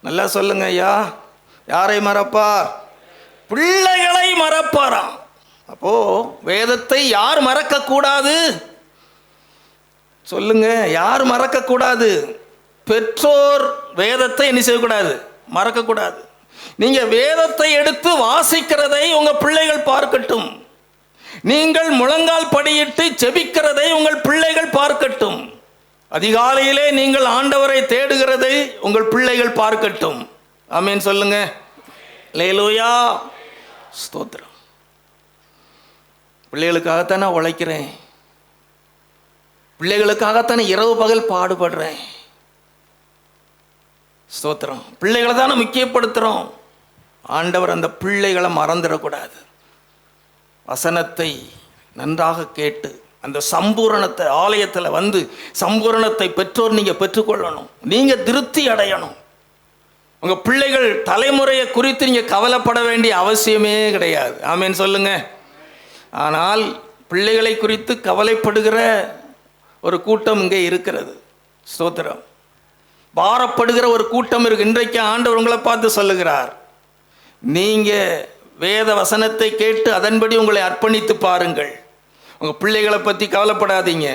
நல்லா சொல்லுங்க ஐயா. யாரை மறப்பார்? பிள்ளைகளை மறப்பாராம். அப்போ வேதத்தை யார் மறக்க கூடாது? சொல்லுங்க, யார் மறக்க கூடாது? பெற்றோர் வேதத்தை என்ன செய்யக்கூடாது? மறக்க கூடாது. நீங்க வேதத்தை எடுத்து வாசிக்கிறதை உங்க பிள்ளைகள் பார்க்கட்டும். நீங்கள் முழங்கால் படியிட்டு ஜெபிக்கிறதை உங்கள் பிள்ளைகள் பார்க்கட்டும். அதிகாலையிலே நீங்கள் ஆண்டவரை தேடுகிறதை உங்கள் பிள்ளைகள் பார்க்கட்டும். ஆமீன் சொல்லுங்க. அல்லேலூயா. ஸ்தோத்திரம். பிள்ளைகளுக்காகத்தானே உழைக்கிறேன், பிள்ளைகளுக்காகத்தானே இரவு பகல் பாடுபடுறேன். ஸ்தோத்திரம். பிள்ளைகளை தானே முக்கியப்படுத்துறோம். ஆண்டவர் அந்த பிள்ளைகளை மறந்துடக்கூடாது. வசனத்தை நன்றாக கேட்டு அந்த சம்பூரணத்தை, ஆலயத்தில் வந்து சம்பூரணத்தை பெற்றோர் நீங்கள் பெற்றுக்கொள்ளணும். நீங்கள் திருப்தி அடையணும். உங்கள் பிள்ளைகள் தலைமுறையை குறித்து நீங்கள் கவலைப்பட வேண்டிய அவசியமே கிடையாது. ஆமீன் சொல்லுங்க. ஆனால் பிள்ளைகளை குறித்து கவலைப்படுகிற ஒரு கூட்டம் இங்கே இருக்கிறது. ஸ்தோத்திரம். பாரப்படுகிற ஒரு கூட்டம் இருக்கு. இன்றைக்கு ஆண்டவர் உங்களை பார்த்து சொல்லுகிறார், நீங்கள் வேத வசனத்தை கேட்டு அதன்படி உங்களை அர்ப்பணித்து பாருங்கள். உங்கள் பிள்ளைகளை பற்றி கவலைப்படாதீங்க,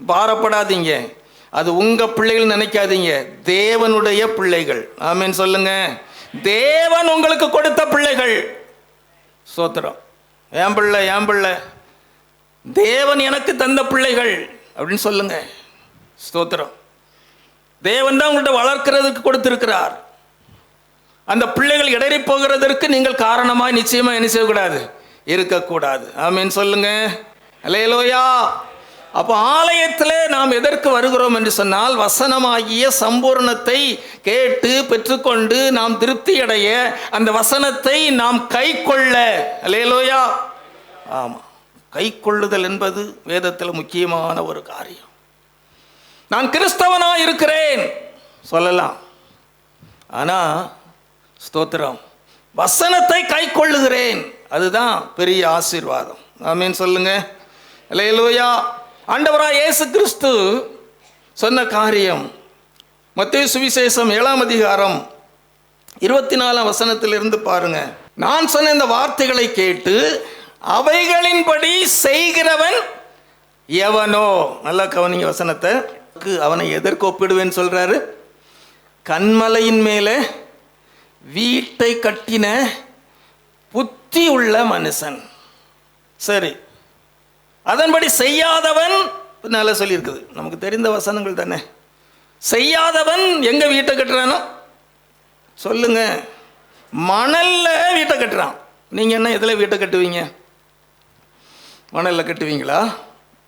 பாரப்படாதீங்க. அது உங்கள் பிள்ளைகள் நினைக்காதீங்க, தேவனுடைய பிள்ளைகள். ஆமீன் சொல்லுங்க. தேவன் உங்களுக்கு கொடுத்த பிள்ளைகள். ஸ்தோத்திரம். என் பிள்ளை தேவன் எனக்கு தந்த பிள்ளைகள் அப்படின்னு சொல்லுங்க. ஸ்தோத்திரம். தேவன் தான் உங்கள்கிட்ட வளர்க்கிறதுக்கு கொடுத்திருக்கிறார். அந்த பிள்ளைகள் இடறி போகிறதற்கு நீங்கள் காரணமாக நிச்சயமாக என்ன செய்யக்கூடாது? இருக்கக்கூடாது. ஆமீன் சொல்லுங்க. அல்லேலூயா. அப்போ ஆலயத்தில் நாம் எதற்கு வருகிறோம் என்று சொன்னால், வசனமாகிய சம்பூர்ணத்தை கேட்டு பெற்றுக்கொண்டு நாம் திருப்தி அடைய, அந்த வசனத்தை நாம் கை கொள்ள. அல்லேலூயா. ஆமாம், கை கொள்ளுதல் என்பது வேதத்தில் முக்கியமான ஒரு காரியம். நான் கிறிஸ்தவனாக இருக்கிறேன் சொல்லலாம், ஆனால் ஸ்தோத்திரம், வசனத்தை கை கொள்ளுகிறேன், அதுதான் பெரிய ஆசீர்வாதம். ஆமென் சொல்லுங்க. அல்லேலூயா. ஆண்டவராய் இயேசு கிறிஸ்து சொன்ன காரியம் மத்தேயு சுவிசேஷம் 7ஆம் அதிகாரம் 24ஆம் வசனத்திலிருந்து பாருங்க. நான் சொன்ன இந்த வார்த்தைகளை கேட்டு அவைகளின்படி செய்கிறவன் எவனோ, நல்லா கவனிங்க வசனத்தை, அவனை எதற்கு ஒப்பிடுவேன்னு சொல்றாரு? கன்மலையின் மேலே வீட்டை கட்டின புத்தி உள்ள மனுஷன். சரி, அதன்படி செய்யாதவன் பின்னால சொல்லியிருக்குது, நமக்கு தெரிந்த வசனங்கள் தானே. செய்யாதவன் எங்க வீட்டை கட்டுறானோ சொல்லுங்க, மணல்ல வீட்டை கட்டுறான். நீங்க என்ன எதுல வீட்டை கட்டுவீங்க? மணல்ல கட்டுவீங்களா?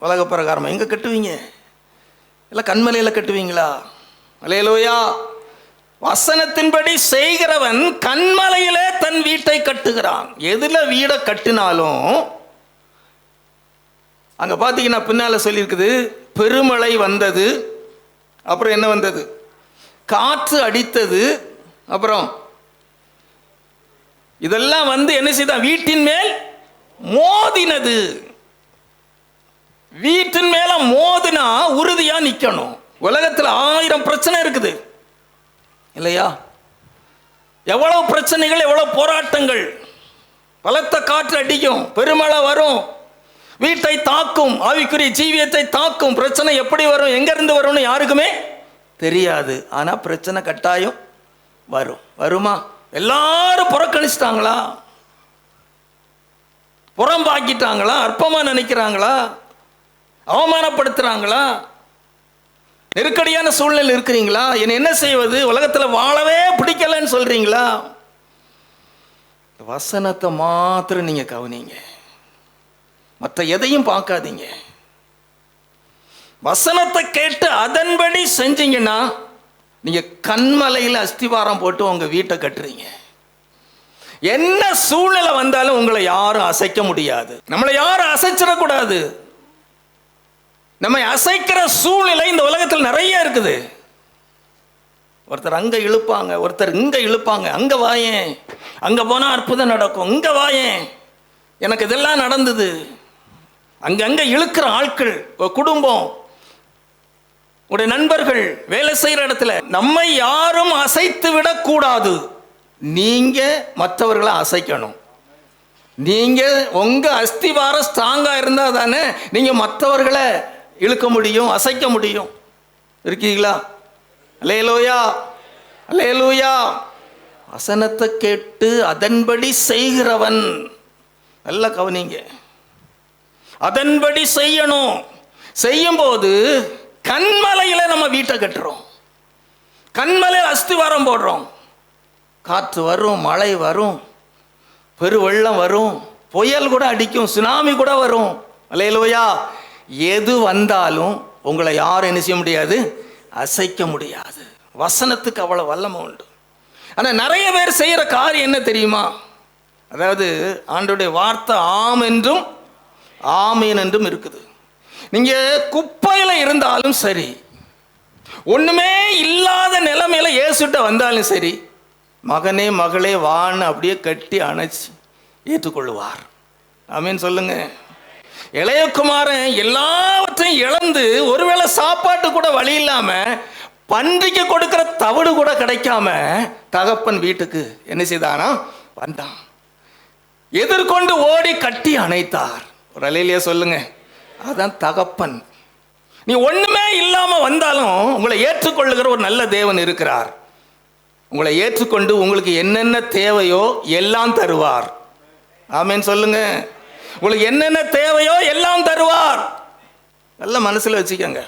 உலக பிரகாரமா எங்க கட்டுவீங்க? இல்லை கண்மலையில் கட்டுவீங்களா? அல்லேலூயா. வசனத்தின்படி செய்கிறவன் கண்மலையிலே தன் வீட்டை கட்டுகிறான். எதுல வீடை கட்டினாலும் அங்க பார்த்தீங்கன்னா பின்னால சொல்லியிருக்குது, பெருமழை வந்தது, அப்புறம் என்ன வந்தது? காற்று அடித்தது, அப்புறம் இதெல்லாம் வந்து என்ன செய்தான்? வீட்டின் மேல் மோதினது. வீட்டின் மேல மோதினா உறுதியா நிக்கணும். உலகத்தில் 1000 பிரச்சனை இருக்குது இல்லையா? எவ்வளவு பிரச்சனைகள், எவ்வளவு போராட்டங்கள். பலத்த காற்று அடிக்கும், பெருமழை வரும், வீட்டை தாக்கும், ஆவிக்குரிய ஜீவியத்தை தாக்கும். பிரச்சனை எப்படி வரும், எங்க இருந்து வரும்னு யாருக்குமே தெரியாது. ஆனா பிரச்சனை கட்டாயம் வரும். வருமா? எல்லாரும் புறக்கணிச்சிட்டாங்களா? புறம்பாக்கிட்டாங்களா? அற்பமா நினைக்கிறாங்களா? அவமானப்படுத்துறாங்களா? நெருக்கடியான சூழ்நிலை இருக்கிறீங்களா? என்ன செய்வது, உலகத்தில் வாழவே பிடிக்கலன்னு சொல்றீங்களா? வசனத்தை மாத்திரம் நீங்க கவனிங்க, மற்ற எதையும் பார்க்காதீங்க. வசனத்தை கேட்டு அதன்படி செஞ்சீங்கன்னா நீங்க கண்மலையில் அஸ்திவாரம் போட்டு உங்க வீட்டை கட்டுறீங்க. என்ன சூழ்நிலை வந்தாலும் உங்களை யாரும் அசைக்க முடியாது. நம்மளை யாரும் அசைச்சிடக்கூடாது. நம்மை அசைக்கிற சூழ்நிலை இந்த உலகத்தில் நிறைய இருக்குது. ஒருத்தர் அங்க இழுப்பாங்க, ஒருத்தர் இங்க இழுப்பாங்க. அங்க வாயேன், அங்க போனா அற்புதம் நடக்கும், இங்க வாயேன், எனக்கு இதெல்லாம் நடந்தது. அங்கங்க இழுக்கிற ஆட்கள், குடும்பம், உடைய நண்பர்கள், வேலை செய்யற இடத்துல நம்மை யாரும் அசைத்து விடக்கூடாது. நீங்க மற்றவர்களை அசைக்கணும். நீங்க உங்க அஸ்திவாரம் ஸ்ட்ராங்கா இருந்தா தானே நீங்க மற்றவர்களை இழுக்க முடியும், அசைக்க முடியும். இருக்கீங்களா? அல்லேலூயா, அல்லேலூயா. வசனத்தை கேட்டு அதன்படி செய்கிறவன், நல்லா கவனிங்க, அதன்படி செய்யணும். செய்யும் போது கண்மலையில நம்ம வீட்டை கட்டுறோம், கண்மலையில் அஸ்திவாரம் போடுறோம். காற்று வரும், மழை வரும், பெருவெள்ளம் வரும், புயல் கூட அடிக்கும், சுனாமி கூட வரும். அல்லேலூயா. எது வந்தாலும் உங்களை யாரும் என்ன செய்ய முடியாது, அசைக்க முடியாது. வசனத்துக்கு அவ்வளவு வல்லமை உண்டு. ஆனா நிறைய பேர் செய்யற காரியம் என்ன தெரியுமா? அதாவது ஆண்டவருடைய வார்த்தை ஆம் என்றும் ஆமீன் என்றும் இருக்குது. நீங்க குப்பையில இருந்தாலும் சரி, ஒண்ணுமே இல்லாத நிலைமையில இயேசுட்ட வந்தாலும் சரி, மகனே மகளே வான்னு அப்படியே கட்டி அணைச்சி ஏற்றுக்கொள்ளுவார். ஆமீன் சொல்லுங்க. இளையகுமாரன் எல்லாவற்றையும் இழந்து, ஒருவேளை சாப்பாட்டு கூட வழி இல்லாம, பன்றிக்கு கொடுக்கிற தவிடு கூட கிடைக்காம தகப்பன் வீட்டுக்கு என்ன செய்தானா? வந்தான். எதிர்கொண்டு ஓடி கட்டி அணைத்தார். ஒரு அலையிலேயே சொல்லுங்க, அதான் தகப்பன். நீ ஒண்ணுமே இல்லாம வந்தாலும் உங்களை ஏற்றுக்கொள்ளுகிற ஒரு நல்ல தேவன் இருக்கிறார். உங்களை ஏற்றுக்கொண்டு உங்களுக்கு என்னென்ன தேவையோ எல்லாம் தருவார். ஆமேன் சொல்லுங்க. உங்களுக்கு என்னென்ன தேவையோ எல்லாம் தருவார். நல்ல மனசுல வச்சுக்கோங்க.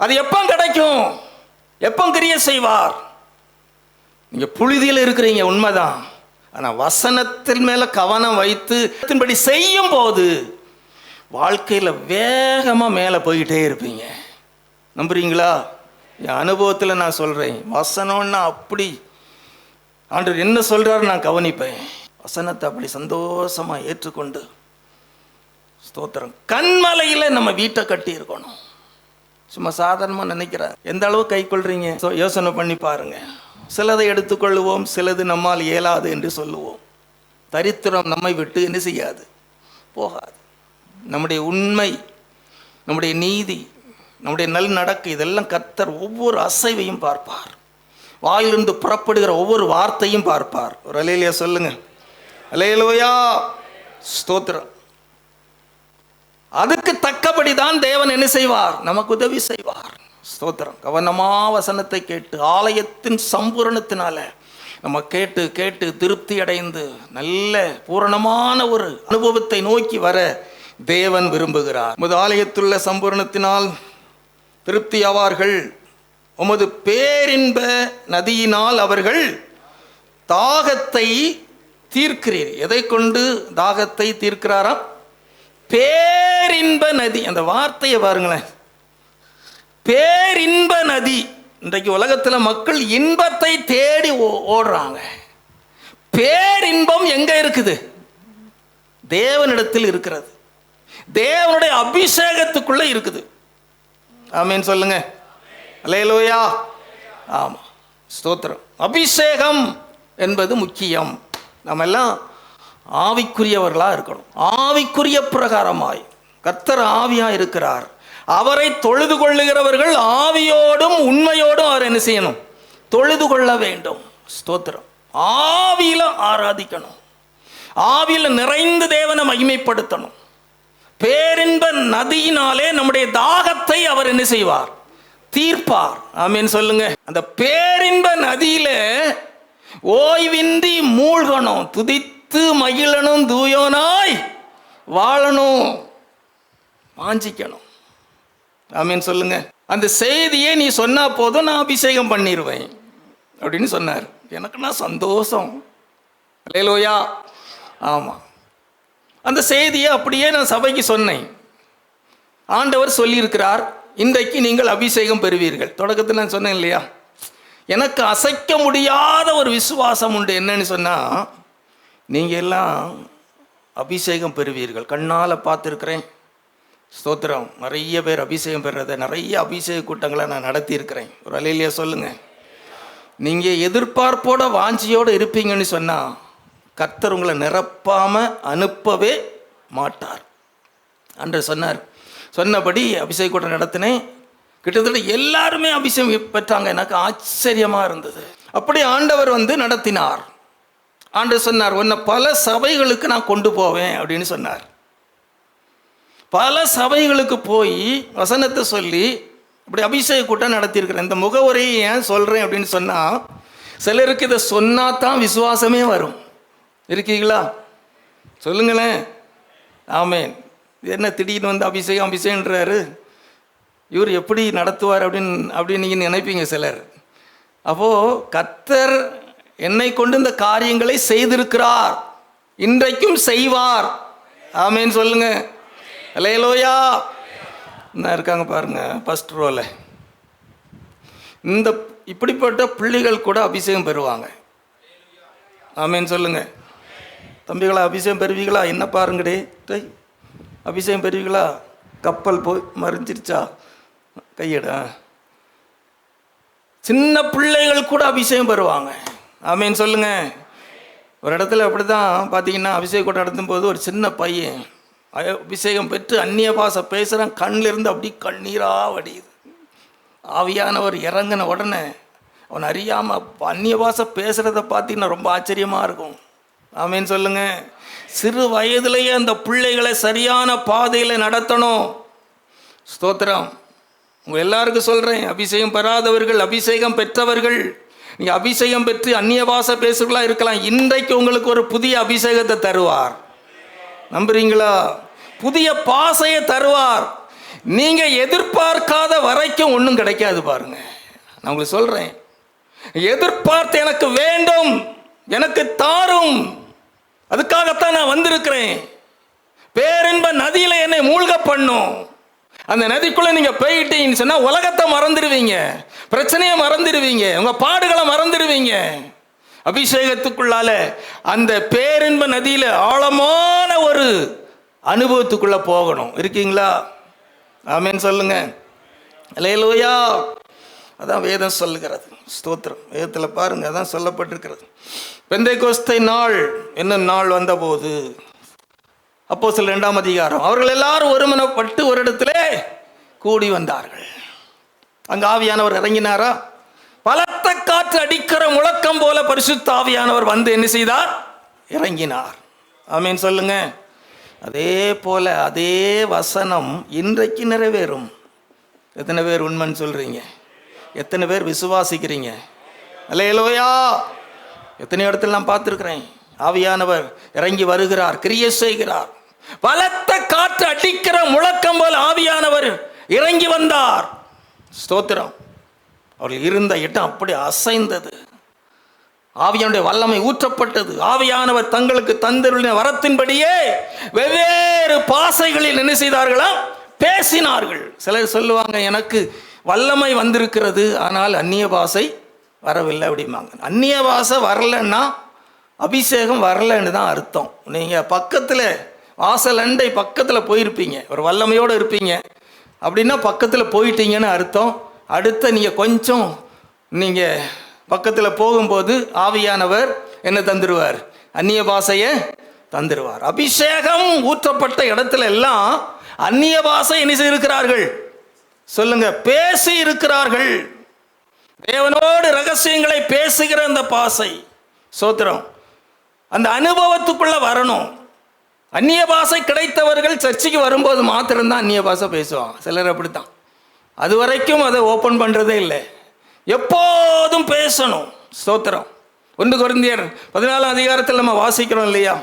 அது எப்போ கிடைக்கும், எப்போ கிரியை செய்வார்? நீங்க புழுதியில் இருக்கிறீங்க, உண்மைதான். ஆனா வசனத்தின் மேல கவனம் வைத்து படி செய்யும் போது வாழ்க்கையில வேகமா மேல போய்கிட்டே இருப்பீங்க. நம்புறீங்களா? என் அனுபவத்தில் நான் சொல்றேன். வசனம்னா அப்படி ஆண்டவர் என்ன சொல்றாரு நான் கவனிப்பேன். வசனத்தை அப்படி சந்தோஷமா ஏற்றுக்கொண்டு ஸ்தோத்திரம். கண்மலையில நம்ம வீட்டை கட்டி இருக்கணும். சும்மா சாதாரணமா நினைக்கிறேன். எந்த அளவு கை கொள்றீங்க யோசனை பண்ணி பாருங்க. சிலதை எடுத்துக்கொள்ளுவோம், சிலது நம்மால் இயலாது என்று சொல்லுவோம். தரித்திரம் நம்மை விட்டு என்ன செய்யாது, போகாது. நம்முடைய உண்மை, நம்முடைய நீதி, நம்முடைய நல் நடக்கு, இதெல்லாம் கர்த்தர் ஒவ்வொரு அசைவையும் பார்ப்பார். வாயிலிருந்து புறப்படுகிற ஒவ்வொரு வார்த்தையும் பார்ப்பார். ஒரு அல்லேலூயா சொல்லுங்க. அல்லேலூயா, ஸ்தோத்திரம். அதுக்கு தக்கபடி தான் தேவன் என்ன செய்வார், நமக்கு உதவி செய்வார். ஸ்தோத்திரம். கவனமா வசனத்தை கேட்டு ஆலயத்தின் சம்பூரணத்தினால நம்ம கேட்டு கேட்டு திருப்தி அடைந்து நல்ல பூரணமான ஒரு அனுபவத்தை நோக்கி வர தேவன் விரும்புகிறார். உமது ஆலயத்துள்ள சம்பூரணத்தினால் திருப்தி ஆவார்கள். உமது பேரின்ப நதியினால் அவர்கள் தாகத்தை தீர்க்கிறீர். எதை கொண்டு தாகத்தை தீர்க்கிறாராம்? பேரின்ப நதி. அந்த வார்த்தையை பாருங்களேன், பேரின்ப நதி. இன்றைக்கு உலகத்தில் மக்கள் இன்பத்தை தேடி ஓடுறாங்க. பேரின்பம் எங்க இருக்குது? தேவனிடத்தில் இருக்கிறது, தேவனுடைய அபிஷேகத்துக்குள்ள இருக்குது. ஆமீன் சொல்லுங்க. அல்லேலூயா. ஆமா, ஸ்தோத்திரம். அபிஷேகம் என்பது முக்கியம். நம்ம எல்லாம் ஆவிக்குரியவர்களாக இருக்கணும். ஆவிக்குரிய பிரகாரமாய் கர்த்தர் ஆவியாக இருக்கிறார். அவரை தொழுது கொள்ளுகிறவர்கள் ஆவியோடும் உண்மையோடும் அவர் என்ன செய்யணும்? தொழுது கொள்ள வேண்டும். ஸ்தோத்திரம். ஆவியில ஆராதிக்கணும், ஆவியில நிறைந்து தேவனை மகிமைப்படுத்தணும். பேரின்ப நதியினாலே நம்முடைய தாகத்தை அவர் என்ன செய்வார்? தீர்ப்பார். ஆமீன் சொல்லுங்க. அந்த பேரின்ப நதியில ஓய்வின்றி மூழ்கணும், துதித்து மகிழணும், தூயோனாய் வாழணும், வாஞ்சிக்கணும். ஆமீன் சொல்லுங்க. அந்த செய்தியை நீ சொன்னா போதும், நான் அபிஷேகம் பண்ணிடுவேன் அப்படின்னு சொன்னார். எனக்கு நான் சந்தோஷம். அல்லேலூயா. ஆமா, அந்த செய்தியை அப்படியே நான் சபைக்கு சொன்னேன். ஆண்டவர் சொல்லியிருக்கிறார், இன்றைக்கு நீங்கள் அபிஷேகம் பெறுவீர்கள். தொடக்கத்தில் நான் சொன்னேன் இல்லையா, எனக்கு அசைக்க முடியாத ஒரு விசுவாசம் உண்டு. என்னன்னு சொன்னால், நீங்கள் எல்லாம் அபிஷேகம் பெறுவீர்கள். கண்ணால் பார்த்துருக்கிறேன். ஸ்தோத்திரம். நிறைய பேர் அபிஷேகம் பெறுறதை, நிறைய அபிஷேக கூட்டங்களை நான் நடத்தியிருக்கிறேன். ஒரு அல்லேலூயா சொல்லுங்கள். நீங்கள் எதிர்பார்ப்போட வாஞ்சியோடு இருப்பீங்கன்னு சொன்னால் கர்த்தர் உங்களை நிரப்பாமல் அனுப்பவே மாட்டார். அன்று சொன்னார். சொன்னபடி அபிஷேக கூட்டம் நடத்தினேன். கிட்டத்தட்ட எல்லாருமே அபிஷேகம் பெற்றாங்க. எனக்கு ஆச்சரியமாக இருந்தது. அப்படி ஆண்டவர் நடத்தினார். ஆண்டவர் சொன்னார், உன்னை பல சபைகளுக்கு நான் கொண்டு போவேன் அப்படின்னு சொன்னார். பல சபைகளுக்கு போய் வசனத்தை சொல்லி இப்படி அபிஷேக கூட்டம் நடத்தியிருக்கிறேன். இந்த முகவரியை ஏன் சொல்கிறேன் அப்படின்னு சொன்னால், சிலருக்கு இதை சொன்னால் தான் விசுவாசமே வரும். இருக்கீங்களா? சொல்லுங்களேன். ஆமேன். என்ன திடீர்னு அபிஷேகம் அபிஷேகன்றாரு, இவர் எப்படி நடத்துவார் அப்படின்னு நீங்கள் நினைப்பீங்க சிலர். அப்போது கர்த்தர் என்னை கொண்டு இந்த காரியங்களை செய்திருக்கிறார், இன்றைக்கும் செய்வார். ஆமேன் சொல்லுங்க. அல்லேலூயா. என்ன இருக்காங்க பாருங்க ஃபர்ஸ்ட் ரோல. இந்த இப்படிப்பட்ட பிள்ளைகள் கூட அபிஷேகம் பெறுவாங்க. ஆமேன் சொல்லுங்க. தம்பிகளா, அபிஷேகம் பெறுவீங்களா? என்ன பாருங்கடே, அபிஷேகம் பெறுவீங்களா? கப்பல் போய் மறைஞ்சிருச்சா? கையெட. சின்ன பிள்ளைகள் கூட அபிஷேகம் பெறுவாங்க. ஆமேன் சொல்லுங்க. ஒரு இடத்துல அப்படி தான் பார்த்தீங்கன்னா, அபிஷேக கூட்டம் நடத்தும் போது ஒரு சின்ன பையன் அபிஷேகம் பெற்று அந்நிய பாஷை பேசுகிறான். கண்ணிலிருந்து அப்படி கண்ணீராக வடியுது. ஆவியானவர் இறங்கின உடனே அவன் அறியாமல் அந்நிய பாஷை பேசுகிறத பார்த்தீங்கன்னா ரொம்ப ஆச்சரியமாக இருக்கும். ஆமேன் சொல்லுங்க. சிறு வயதிலேயே அந்த பிள்ளைகளை சரியான பாதையில் நடத்தணும். ஸ்தோத்திரம். உங்கள் எல்லாருக்கும் சொல்கிறேன், அபிஷேகம் பெறாதவர்கள், அபிஷேகம் பெற்றவர்கள், நீங்கள் அபிஷேகம் பெற்று அந்நிய பாஷை பேசுகிறவர்களாக இருக்கலாம். இன்றைக்கு உங்களுக்கு ஒரு புதிய அபிஷேகத்தை தருவார். நம்புறீங்களா? புதிய பாசையை தருவார். நீங்க எதிர்பார்க்காத வரைக்கும் ஒன்றும் கிடைக்காது. பாருங்க, நான் உங்களுக்கு சொல்றேன், எதிர்பார்த்து எனக்கு வேண்டும், எனக்கு தாரும், அதுக்காகத்தான் நான் வந்திருக்கிறேன். பேரின்ப நதியில என்னை மூழ்க பண்ணும். அந்த நதிக்குள்ள நீங்க போயிட்டீங்கன்னு சொன்னா உலகத்தை மறந்துடுவீங்க, பிரச்சனையை மறந்துடுவீங்க, உங்க பாடுகளை மறந்துடுவீங்க. அபிஷேகத்துக்குள்ளால அந்த பேரின்ப நதியில ஆழமான ஒரு அனுபவத்துக்குள்ள போகணும். இருக்கீங்களா? ஆமேன் சொல்லுங்க. அல்லேலூயா. அதான் வேதம் சொல்லுகிறது. ஸ்தோத்திரம். வேதத்தில் பாருங்க, அதான் சொல்லப்பட்டிருக்கிறது. பெந்தைக்கோஸ்தை நாள் என்னும் நாள் வந்தபோது, அப்போஸ்தலர் 2ஆம் அதிகாரம், அவர்கள் எல்லாரும் ஒருமனப்பட்டு ஒரு இடத்திலே கூடி வந்தார்கள். அங்க ஆவியானவர் இறங்கினாரா? பலத்த காற்று அடிக்கிற முழக்கம் போல பரிசுத்த ஆவியானவர் வந்து என்ன செய்தார்? இறங்கினார். ஆமீன் சொல்லுங்க. அதே போல அதே வசனம் இன்றைக்கு நிறைவேறும். எத்தனை பேர் உண்மைன்னு சொல்றீங்க? எத்தனை பேர் விசுவாசிக்கிறீங்க? அல்லேலூயா. எத்தனை இடத்துல நான் பார்த்துருக்கிறேன், ஆவியானவர் இறங்கி வருகிறார், கிரியை செய்கிறார். பலத்த காற்று அடிக்கிற முழக்கம் போல ஆவியானவர் இறங்கி வந்தார். ஸ்தோத்திரம். அவர்கள் இருந்த இடம் அப்படி அசைந்தது. ஆவியானுடைய வல்லமை ஊற்றப்பட்டது. ஆவியானவர் தங்களுக்கு தந்திருந்த வரத்தின்படியே வெவ்வேறு பாசைகளில் என்ன செய்தார்களா? பேசினார்கள். சிலர் சொல்லுவாங்க, எனக்கு வல்லமை வந்திருக்கிறது, ஆனால் அந்நிய பாஷை வரவில்லை அப்படிம்பாங்க. அந்நிய பாஷை வரலன்னா அபிஷேகம் வரலன்னு தான் அர்த்தம். நீங்கள் பக்கத்தில் வாசல் அண்டை பக்கத்தில் போயிருப்பீங்க, ஒரு வல்லமையோடு இருப்பீங்க அப்படின்னா பக்கத்தில் போயிட்டீங்கன்னு அர்த்தம். அடுத்த நீங்கள் கொஞ்சம் நீங்கள் பக்கத்தில் போகும்போது ஆவியானவர் என்ன தந்துடுவார்? அந்நிய பாஷையை தந்துடுவார். அபிஷேகம் ஊற்றப்பட்ட இடத்துல எல்லாம் அந்நிய பாஷை என்ன செய்திருக்கிறார்கள்? சொல்லுங்க, பேசி இருக்கிறார்கள். தேவனோடு ரகசியங்களை பேசுகிற அந்த பாஷை, சோத்திரம், அந்த அனுபவத்துக்குள்ள வரணும். அந்நிய பாஷை கிடைத்தவர்கள் சர்ச்சைக்கு வரும்போது மாத்திரம்தான் அந்நிய பாஷை பேசுவாங்க. சிலர் அப்படித்தான், அது வரைக்கும் அதை ஓப்பன் பண்ணுறதே இல்லை. எப்போதும் பேசணும். ஸ்தோத்திரம். 1 கொரிந்தியர் 14ஆம் அதிகாரத்தில் நம்ம வாசிக்கிறோம் இல்லையா?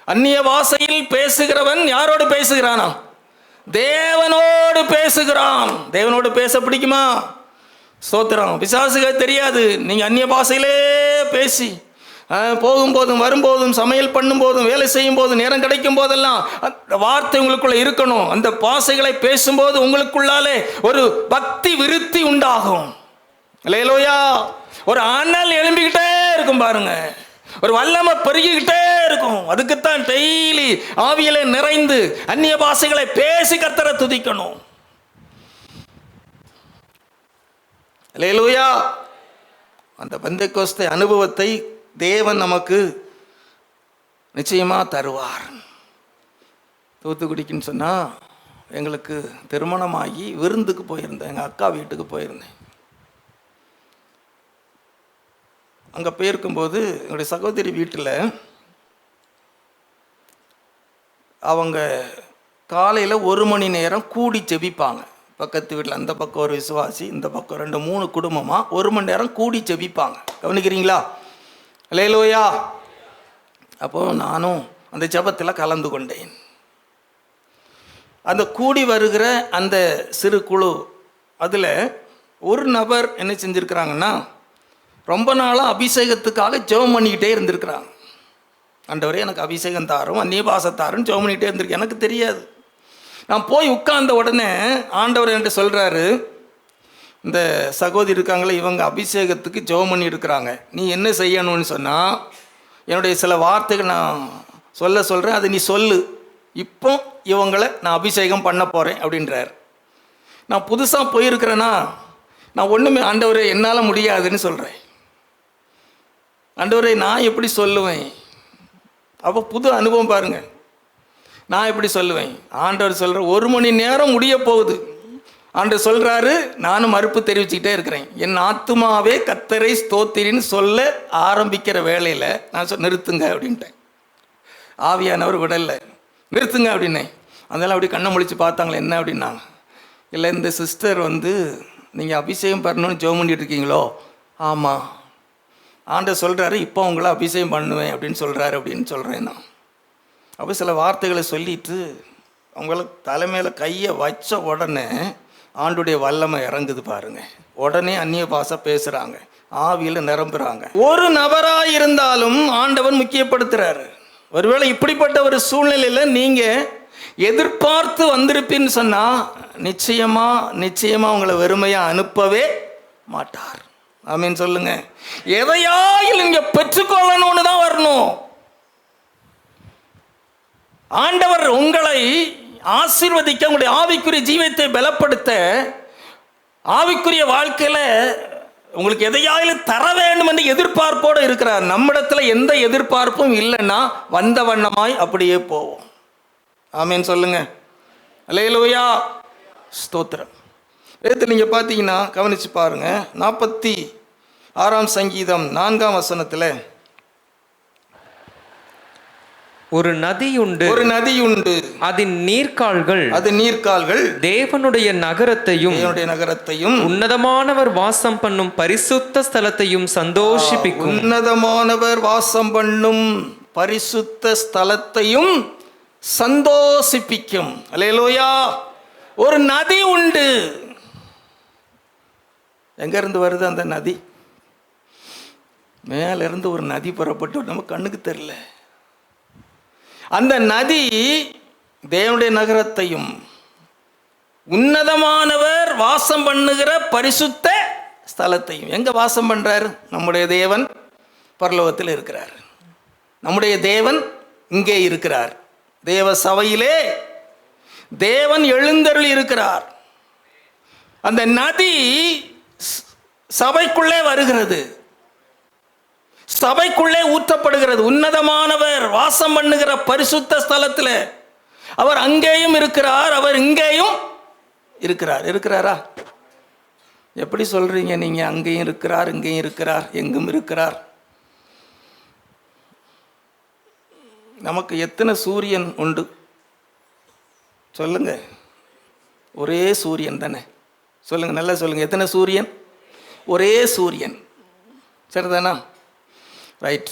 அந்நிய பாஷையில் பேசுகிறவன் யாரோடு பேசுகிறானா? தேவனோடு பேசுகிறான். தேவனோடு பேச பிடிக்குமா? ஸ்தோத்திரம். பிசாசுகள் தெரியாது. நீங்கள் அந்நிய பாஷையிலே பேசி போகும்போதும் வரும்போதும் சமையல் பண்ணும்போதும் வேலை செய்யும் போதும் நேரம் கிடைக்கும் போதெல்லாம் அந்த வார்த்தை உங்களுக்குள்ள இருக்கணும். அந்த பாஷைகளை பேசும்போது உங்களுக்குள்ளாலே ஒரு பக்தி விருத்தி உண்டாகும். அல்லேலூயா. ஒரு அனல் எழும்பிக்கிட்டே இருக்கும் பாருங்க, ஒரு வல்லமை பெருகிக்கிட்டே இருக்கும். அதுக்குத்தான் டெய்லி ஆவியிலே நிறைந்து அந்நிய பாஷைகளை பேசி கர்த்தரை துதிக்கணும். அல்லேலூயா. அந்த பெந்தெக்கோஸ்தே அனுபவத்தை தேவன் நமக்கு நிச்சயமா தருவார். தூத்துக்குடிக்குன்னு சொன்னால் எங்களுக்கு திருமணமாகி விருந்துக்கு போயிருந்தேன். எங்கள் அக்கா வீட்டுக்கு போயிருந்தேன். அங்கே போயிருக்கும்போது என்னுடைய சகோதரி வீட்டில் அவங்க காலையில் 1 மணி நேரம் கூடி ஜெபிப்பாங்க. பக்கத்து வீட்டில் அந்த பக்கம் ஒரு விசுவாசி, இந்த பக்கம் 2-3 குடும்பமாக 1 மணி நேரம் கூடி ஜெபிப்பாங்க. கவனிக்கிறீங்களா? அல்லேலூயா. அப்போது நானும் அந்த ஜெபத்தில் கலந்து கொண்டேன். அந்த கூடி வருகிற அந்த சிறு குழு, அதில் ஒரு நபர் என்ன செஞ்சுருக்கிறாங்கன்னா, ரொம்ப நாளாக அபிஷேகத்துக்காக ஜெபம் பண்ணிக்கிட்டே இருந்திருக்கிறாங்க. ஆண்டவரே எனக்கு அபிஷேகம் தாரும், அந்நிய பாஷை தாருன்னு ஜெபம் பண்ணிக்கிட்டே இருந்திருக்கு. எனக்கு தெரியாது. நான் போய் உட்கார்ந்த உடனே ஆண்டவர் என்கிட்ட சொல்கிறாரு, இந்த சகோதரி இருக்காங்களே, இவங்க அபிஷேகத்துக்கு ஜெபம் பண்ணி இருக்கிறாங்க. நீ என்ன செய்யணும்னு சொன்னால், என்னுடைய சில வார்த்தைகள் நான் சொல்கிறேன், அதை நீ சொல்லு. இப்போ இவங்களை நான் அபிஷேகம் பண்ண போகிறேன் அப்படின்றார். நான் புதுசாக போயிருக்கிறேன்னா நான் ஒன்றுமே, ஆண்டவரே என்னால் முடியாதுன்னு சொல்கிறேன். ஆண்டவரே நான் எப்படி சொல்லுவேன்? அப்போ புது அனுபவம் பாருங்கள். நான் எப்படி சொல்லுவேன்? ஆண்டவர் சொல்கிற 1 மணி நேரம் முடிய போகுது. ஆண்டவர் சொல்கிறாரு, நானும் மறுப்பு தெரிவிச்சுக்கிட்டே இருக்கிறேன். என் ஆத்துமாவே கர்த்தரை ஸ்தோத்திரின்னு சொல்ல ஆரம்பிக்கிற வேளையில் நான் நிறுத்துங்க அப்படின்ட்டேன். ஆவியானவர் விடலை, நிறுத்துங்க அப்படின்னேன். அதெல்லாம் அப்படி கண்ணை முழிச்சு பார்த்தாங்களே, என்ன அப்படின்னாங்க. இல்லை, இந்த சிஸ்டர் வந்து நீங்கள் அபிஷேகம் பண்ணணும்னு ஜெபம் பண்ணிட்டு இருக்கீங்களோ? ஆமாம். ஆண்டவர் சொல்கிறாரு, இப்போ உங்களை அபிஷேகம் பண்ணுவேன் அப்படின்னு சொல்கிறாரு அப்படின்னு சொல்கிறேன் நான். அப்போ சில வார்த்தைகளை சொல்லிட்டு அவங்களுக்கு தலைமையில் கையை வச்ச உடனே ஆண்டுடைய வல்லமை இறங்குது பாருங்க. உடனே அந்நிய பாஷை பேசுகிறாங்க, ஆவியில் நிரம்புகிறாங்க. ஒரு நபராக இருந்தாலும் ஆண்டவன் முக்கியப்படுத்துகிறாரு. ஒருவேளை இப்படிப்பட்ட ஒரு சூழ்நிலையில் நீங்கள் எதிர்பார்த்து வந்திருப்பின்னு சொன்னால் நிச்சயமாக உங்களை வெறுமையாக அனுப்பவே மாட்டார். ஆமீன் சொல்லுங்க. எதையாயில் நீங்க பெற்றுக்கொள்ளணும்னு தான் வரணும். ஆண்டவர் உங்களை ஆசீர்வதிக்க, உங்களுடைய ஆவிக்குரிய ஜீவத்தை பலப்படுத்த, ஆவிக்குரிய வாழ்க்கையில் உங்களுக்கு எதையாயிலும் தர வேண்டும் என்று எதிர்பார்ப்போடு இருக்கிறார். நம்மிடத்துல எந்த எதிர்பார்ப்பும் இல்லைன்னா வந்த வண்ணமாய் அப்படியே போவோம். ஆமேன் சொல்லுங்க. அல்லேலூயா, ஸ்தோத்திரம். நீங்க பார்த்தீங்கன்னா கவனிச்சு பாருங்க, 46ஆம் சங்கீதம் 4ஆம் வசனத்துல ஒரு நதியுண்டு, ஒரு நதியுண்டு, அதன் நீர்க்கால்கள், அது நீர்க்கால்கள் தேவனுடைய நகரத்தையும், தேவனுடைய நகரத்தையும், உன்னதமானவர் வாசம் பண்ணும் பரிசுத்த ஸ்தலத்தையும் சந்தோஷிப்பிக்கும். உன்னதமானவர் வாசம் பண்ணும் பரிசுத்த ஸ்தலத்தையும் சந்தோஷிப்பிக்கும். அல்லேலூயா. ஒரு நதி உண்டு. எங்க இருந்து வருது அந்த நதி? மேல இருந்து ஒரு நதி புறப்பட்டு நம்ம கண்ணுக்கு தெரியல. அந்த நதி தேவனுடைய நகரத்தையும் உன்னதமானவர் வாசம் பண்ணுகிற பரிசுத்த ஸ்தலத்தையும். எங்க வாசம் பண்றாரு? நம்முடைய தேவன் பரலோகத்தில் இருக்கிறார். நம்முடைய தேவன் இங்கே இருக்கிறார். தேவ சபையிலே தேவன் எழுந்தருளி இருக்கிறார். அந்த நதி சபைக்குள்ளே வருகிறது, சபைக்குள்ளே ஊற்றப்படுகிறது. உன்னதமானவர் வாசம் பண்ணுகிற பரிசுத்த ஸ்தலத்தில் அவர் அங்கேயும் இருக்கிறார், அவர் இங்கேயும் இருக்கிறார். இருக்கிறாரா? எப்படி சொல்றீங்க நீங்க? அங்கேயும் இருக்கிறார், இங்கேயும் இருக்கிறார், எங்கும் இருக்கிறார். நமக்கு எத்தனை சூரியன் உண்டு சொல்லுங்க? ஒரே சூரியன் தானே? சொல்லுங்க, நல்லா சொல்லுங்க. எத்தனை சூரியன்? ஒரே சூரியன், சரிதானா? ரைட்.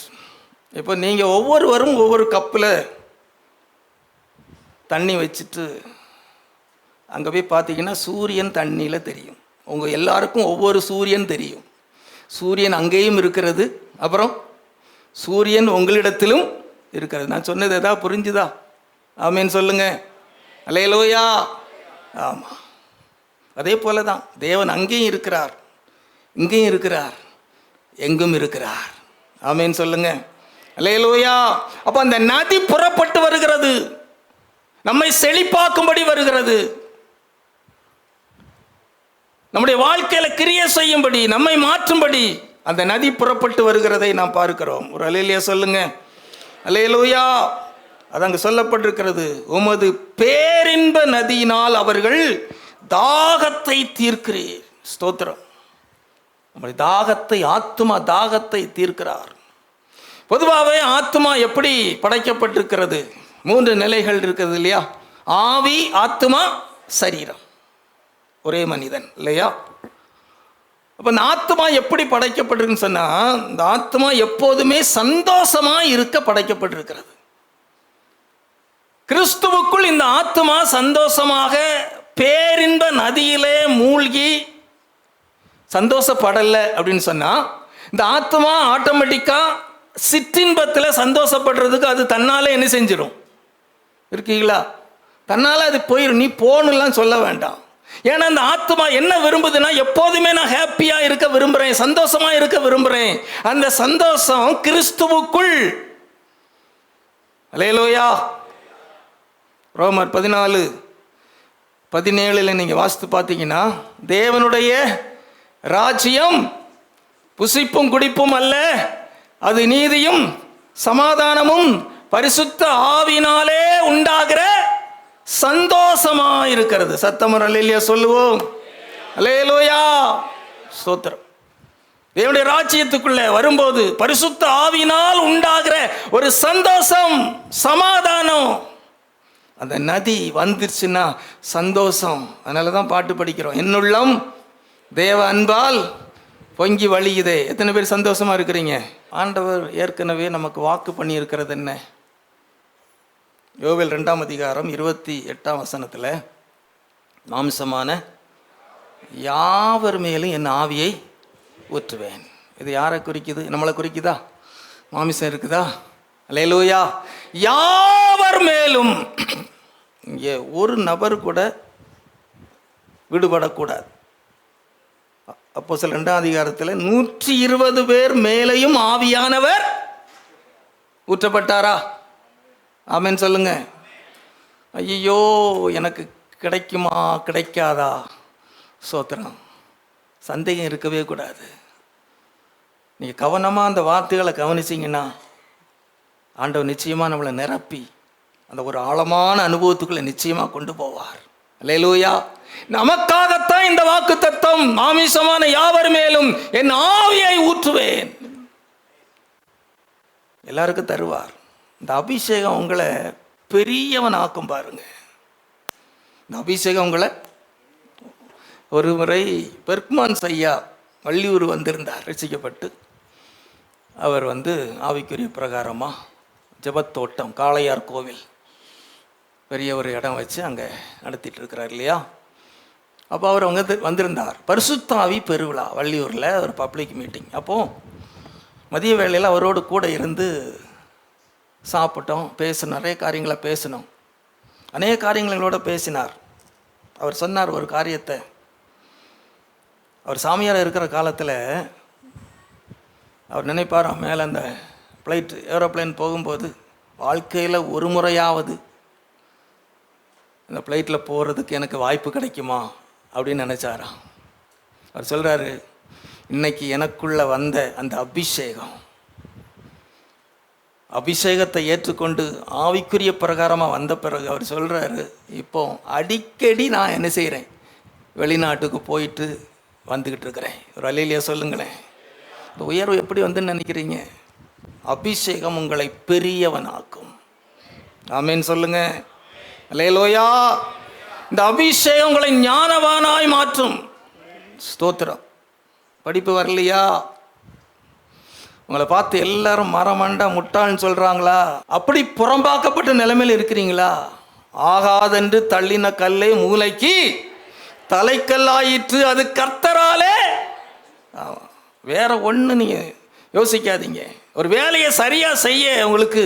இப்போ நீங்கள் ஒவ்வொருவரும் ஒவ்வொரு கப்பில் தண்ணி வச்சுட்டு அங்கே போய் பார்த்தீங்கன்னா சூரியன் தண்ணியில் தெரியும். உங்கள் எல்லாருக்கும் ஒவ்வொரு சூரியன் தெரியும். சூரியன் அங்கேயும் இருக்கிறது, அப்புறம் சூரியன் உங்களிடத்திலும் இருக்கிறது. நான் சொன்னது எதாவது புரிஞ்சுதா? ஆமேன்னு சொல்லுங்க. அல்லேலூயா. ஆமாம், அதே போல தான் தேவன் அங்கேயும் இருக்கிறார், இங்கேயும் இருக்கிறார், எங்கும் இருக்கிறார். ஆமேன் சொல்லுங்க. அல்லேலூயா. அப்ப அந்த நதி புறப்பட்டு வருகிறது, நம்மை செழிப்பாக்கும்படி வருகிறது, நம்முடைய வாழ்க்கையில கிரியை செய்யும்படி, நம்மை மாற்றும்படி அந்த நதி புறப்பட்டு வருகிறதை நாம் பார்க்கிறோம். ஒரு அல்லேலூயா சொல்லுங்க. அல்லேலூயா. அது அங்கு சொல்லப்பட்டிருக்கிறது. உமது பேரின்ப நதியினால் அவர்கள் தாகத்தை தீர்க்கிறீர். ஸ்தோத்திரம். நம்முடைய தாகத்தை, ஆத்துமா தாகத்தை தீர்க்கிறார். பொதுவாகவே ஆத்துமா எப்படி படைக்கப்பட்டிருக்கிறது? 3 நிலைகள் இருக்கிறது இல்லையா? ஆவி, ஆத்துமா, சரீரம். ஒரே மனிதன் இல்லையா? அப்ப இந்த ஆத்துமா எப்படி படைக்கப்பட்டிருக்குன்னு சொன்னா, இந்த ஆத்துமா எப்போதுமே சந்தோஷமா இருக்க படைக்கப்பட்டிருக்கிறது. கிறிஸ்துவுக்குள் இந்த ஆத்துமா சந்தோஷமாக பேரின்ப நதியிலே மூழ்கி சந்தோஷப்படலை அப்படின்னு சொன்னா, இந்த ஆத்மா ஆட்டோமேட்டிக்கா சிற்றின்பத்தில் சந்தோஷப்படுறதுக்கு அது தன்னால என்ன செஞ்சிடும்? இருக்கீங்களா? தன்னால அது போயிடும். நீ போகணும்லாம் சொல்ல வேண்டாம். ஏன்னா அந்த ஆத்மா என்ன விரும்புதுன்னா, எப்போதுமே நான் ஹாப்பியா இருக்க விரும்புறேன், சந்தோஷமா இருக்க விரும்புறேன். அந்த சந்தோஷம் கிறிஸ்துவுக்குள். அல்லேலூயா. ரோமர் 14:17 நீங்க வாசித்து பார்த்தீங்கன்னா, தேவனுடைய ராஜ்யம் புசிப்பும் குடிப்பும் அல்ல, அது நீதியும் சமாதானமும் பரிசுத்த ஆவியினாலே உண்டாகிற சந்தோஷமா இருக்கிறது. சத்தமர் அல்லேலூயா சொல்லுவோம். அல்லேலூயா. ஸ்தோத்திரம். தேவனுடைய ராஜ்யத்துக்குள்ள வரும்போது பரிசுத்த ஆவியினால் உண்டாகிற ஒரு சந்தோஷம், சமாதானம். அந்த நதி வந்துருச்சுன்னா சந்தோஷம். அதனால தான் பாட்டு படிக்கிறோம், என்னுள்ளம் தேவ அன்பால் பொங்கி வழியுதே. எத்தனை பேர் சந்தோஷமா இருக்கிறீங்க? ஆண்டவர் ஏற்கனவே நமக்கு வாக்கு பண்ணி இருக்கிறது என்ன? யோவேல் 2ஆம் அதிகாரம் 28ஆம் வசனத்தில், மாம்சமான யாவர் மேலும் என் ஆவியை ஊற்றுவேன். இது யாரை குறிக்குது? நம்மளை குறிக்குதா? மாமிசம் இருக்குதா? அல்லேலூயா. யாவர் மேலும். இங்கே ஒரு நபர் கூட விடுபடக்கூடாது. அப்போஸ்தலர் 2ஆம் அதிகாரத்தில் 120 பேர் மேலையும் ஆவியானவர் ஊற்றப்பட்டாரா? ஆமென் சொல்லுங்க. ஐயோ எனக்கு கிடைக்குமா கிடைக்காதா? சோத்திரம். சந்தேகம் இருக்கவே கூடாது. நீங்கள் கவனமாக அந்த வார்த்தைகளை கவனிச்சிங்கன்னா ஆண்டவர் நிச்சயமாக நம்மளை நிரப்பி அந்த ஒரு ஆழமான அனுபவத்துக்குள்ளே நிச்சயமாக கொண்டு போவார். அல்லேலூயா. நமக்காகத்தான் இந்த வாக்குத்தத்தம், மாமிசமான யாவர் மேலும் என் ஆவியை ஊற்றுவேன். எல்லாருக்கும் தருவார். இந்த அபிஷேகம் உங்களை பெரியவன் ஆக்கும் பாருங்க. இந்த அபிஷேகம் உங்களை, ஒரு முறை பெர்க்மான்ஸ் ஐயா வள்ளியூர் வந்திருந்தார் ரசிக்கப்பட்டு. அவர் ஆவிக்குரிய பிரகாரமாக ஜெபத்தோட்டம் காளையார் கோவில் பெரிய ஒரு இடம் வச்சு அங்கே நடத்திட்டு இருக்கிறார் இல்லையா. அப்போ அவர் வந்திருந்தார். பரிசுத்த ஆவி பெருவிழா வள்ளியூரில் ஒரு பப்ளிக் மீட்டிங். அப்போது மதிய வேளையில் அவரோடு கூட இருந்து சாப்பிட்டோம், பேசணும், நிறைய காரியங்களை பேசணும். அநேக காரியங்களோட பேசினார். அவர் சொன்னார் ஒரு காரியத்தை. அவர் சாமியார் இருக்கிற காலத்தில் அவர் நினைப்பாராம், மேலே அந்த ஃப்ளைட் ஏரோப்ளேன் போகும்போது வாழ்க்கையில் ஒரு முறையாவது இந்த ஃப்ளைட்டில் போகிறதுக்கு எனக்கு வாய்ப்பு கிடைக்குமா அப்படின்னு நினச்சாராம். அவர் சொல்கிறாரு, இன்னைக்கு எனக்குள்ளே வந்த அந்த அபிஷேகத்தை ஏற்றுக்கொண்டு ஆவிக்குரிய பிரகாரமாக வந்த பிறகு அவர் சொல்கிறாரு, இப்போ அடிக்கடி நான் என்ன செய்கிறேன், வெளிநாட்டுக்கு போயிட்டு வந்துக்கிட்டு இருக்கிறேன். ஒரு அல்லேலூயா சொல்லுங்களேன். இந்த உயர்வு எப்படி வந்துன்னு நினைக்கிறீங்க? அபிஷேகம் உங்களை பெரியவனாக்கும். ஆமேன் சொல்லுங்க. அல்லேலூயா. இந்த அபிஷேகம் உங்களை ஞானவானாய் மாற்றும். ஸ்தோத்திரம். படிப்பு வரலையா? உங்களை பார்த்து எல்லாரும் மரமண்டா முட்டாள்னு சொல்கிறாங்களா? அப்படி புறம்பாக்கப்பட்ட நிலைமையில் இருக்கிறீங்களா? ஆகாதென்று தள்ளின கல்லை மூளைக்கு தலைக்கல்லாயிற்று, அது கர்த்தராலே. வேற ஒன்று நீங்கள் யோசிக்காதீங்க. ஒரு வேலையை சரியாக செய்ய உங்களுக்கு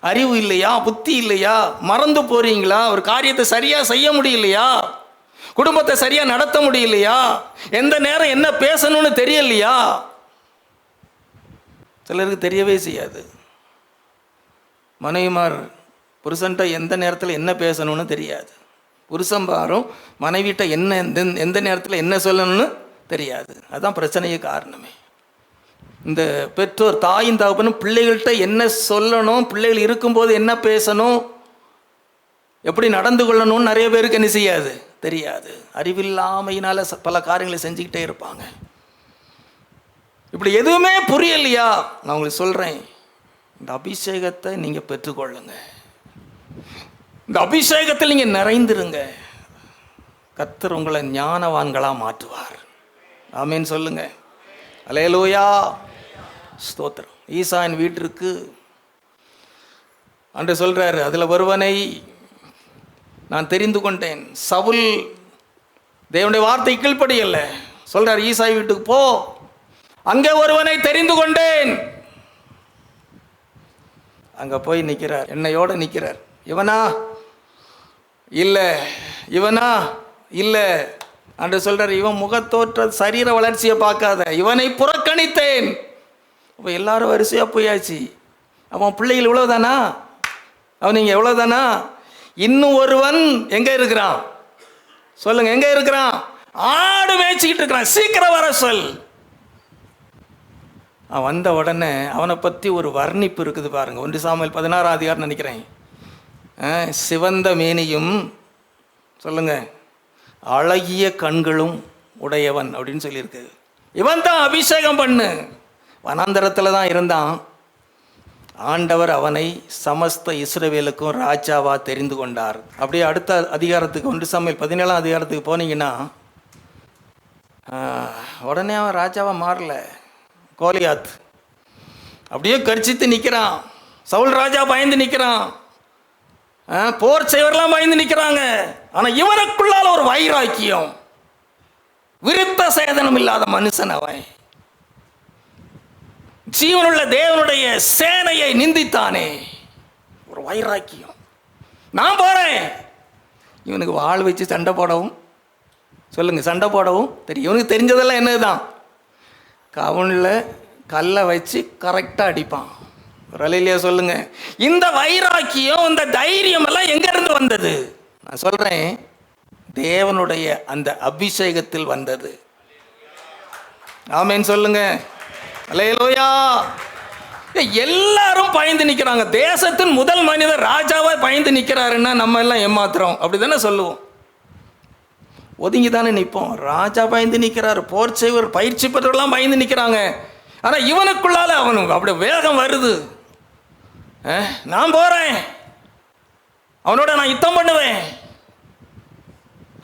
அறிவு இல்லையா, புத்தி இல்லையா, மறந்து போறீங்களா, ஒரு காரியத்தை சரியாக செய்ய முடியலையா, குடும்பத்தை சரியாக நடத்த முடியலையா, எந்த நேரம் என்ன பேசணும்னு தெரியலையா? சிலருக்கு தெரியவே செய்யாது. மனைவிமார் புருஷன்ட்ட எந்த நேரத்தில் என்ன பேசணும்னு தெரியாது. புருஷன்பாரும் மனைவிட்ட என்ன எந்த நேரத்தில் என்ன சொல்லணும்னு தெரியாது. அதுதான் பிரச்சனையே காரணமே. இந்த பெற்றோர் தாயும் தகப்பனும் பிள்ளைகள்கிட்ட என்ன சொல்லணும், பிள்ளைகள் இருக்கும்போது என்ன பேசணும், எப்படி நடந்து கொள்ளணும்னு நிறைய பேருக்கு என்ன செய்யாது, தெரியாது. அறிவில்லாமையினால பல காரியங்களை செஞ்சுக்கிட்டே இருப்பாங்க. இப்படி எதுவுமே புரியலையா? நான் உங்களுக்கு சொல்கிறேன், இந்த அபிஷேகத்தை நீங்கள் பெற்றுக்கொள்ளுங்க. இந்த அபிஷேகத்தில் நீங்கள் நிறைந்திருங்க. கர்த்தர் உங்களை ஞானவான்களாக மாற்றுவார். ஆமேன் சொல்லுங்க. அல்லேலூயா. ஸ்தோத்திரம். ஈசாயின் வீட்டிற்கு அன்று சொல்கிறாரு, அதில் ஒருவனை நான் தெரிந்து கொண்டேன். சவுல் தேவனுடைய வார்த்தை கீழ்ப்படியல்ல. சொல்கிறார், ஈசாய் வீட்டுக்கு போ, அங்கே ஒருவனை தெரிந்து கொண்டேன். அங்கே போய் நிற்கிறார், என்னையோட நிற்கிறார். இவனா இல்லை, இவனா இல்லை அன்று சொல்கிறார். இவன் முகத்தோற்ற சரீர வளர்ச்சியை பார்க்காத, இவனை புறக்கணித்தேன். அப்போ எல்லாரும் வரிசையாக போயாச்சு. அவன் பிள்ளைகள் இவ்வளோதானா, அவன் நீங்கள் எவ்வளோதானா? இன்னும் ஒருவன் எங்கே இருக்கிறான் சொல்லுங்க, எங்கே இருக்கிறான்? ஆடு மேய்ச்சிக்கிட்டு இருக்கிறான், சீக்கிரம் வர சொல். அவன் வந்த உடனே அவனை பற்றி ஒரு வர்ணிப்பு இருக்குது பாருங்கள். 1 சாமுவேல் 16 அதிகாரம் நினைக்கிறேன். சிவந்த மேனியும் சொல்லுங்க அழகிய கண்களும் உடையவன் அப்படின்னு சொல்லியிருக்கு. இவன் தான் அபிஷேகம் பண்ணு. வனாந்தரத்தில் தான் இருந்தான். ஆண்டவர் அவனை சமஸ்த இஸ்ரவேலுக்கும் ராஜாவா தெரிந்து கொண்டார். அப்படியே அடுத்த அதிகாரத்துக்கு 1 சாமுவேல் 17 அதிகாரத்துக்கு போனீங்கன்னா உடனே அவன் ராஜாவா மாறல. கோலியாத் அப்படியே கர்ச்சித்து நிற்கிறான். சவுல் ராஜா பயந்து நிற்கிறான். போர் செய்வரெல்லாம் பயந்து நிற்கிறாங்க. ஆனால் இவனுக்குள்ளால ஒரு வைராக்கியம், விருத்த சேதனம் இல்லாத மனுஷன் அவன். ஜீவனுள்ள தேவனுடைய சேனையை நிந்தித்தானே, ஒரு வைராக்கியம். நான் போறேன். இவனுக்கு வாள் வச்சு சண்டை போடவும், சொல்லுங்க சண்டை போடவும் தெரியும். இவனுக்கு தெரிஞ்சதெல்லாம் என்னதுதான், கவுனில் கல்லை வச்சு கரெக்டாக அடிப்பான். ஒரு அலையிலையா சொல்லுங்க. இந்த வைராக்கியம், இந்த தைரியம் எல்லாம் எங்கிருந்து வந்தது? நான் சொல்றேன், தேவனுடைய அந்த அபிஷேகத்தில் வந்தது. ஆமேன் சொல்லுங்க. அல்லேலூயா. எல்லாரும் பயந்து நிற்கிறாங்க. தேசத்தின் முதல் மனிதர் ராஜாவா பயந்து நிற்கிறாருன்னா நம்ம எல்லாம் ஏமாத்துறோம், அப்படிதானே சொல்லுவோம். ஒதுங்கி தானே நிற்போம். ராஜா பயந்து நிற்கிறாரு, போர் செய்வர் பயிற்சி பெற்றவர்கள்லாம் பயந்து நிற்கிறாங்க. ஆனால் இவனுக்குள்ளால அவனுக்கு அப்படி வேகம் வருது. நான் போறேன், அவனோட நான் யுத்தம் பண்ணுவேன்,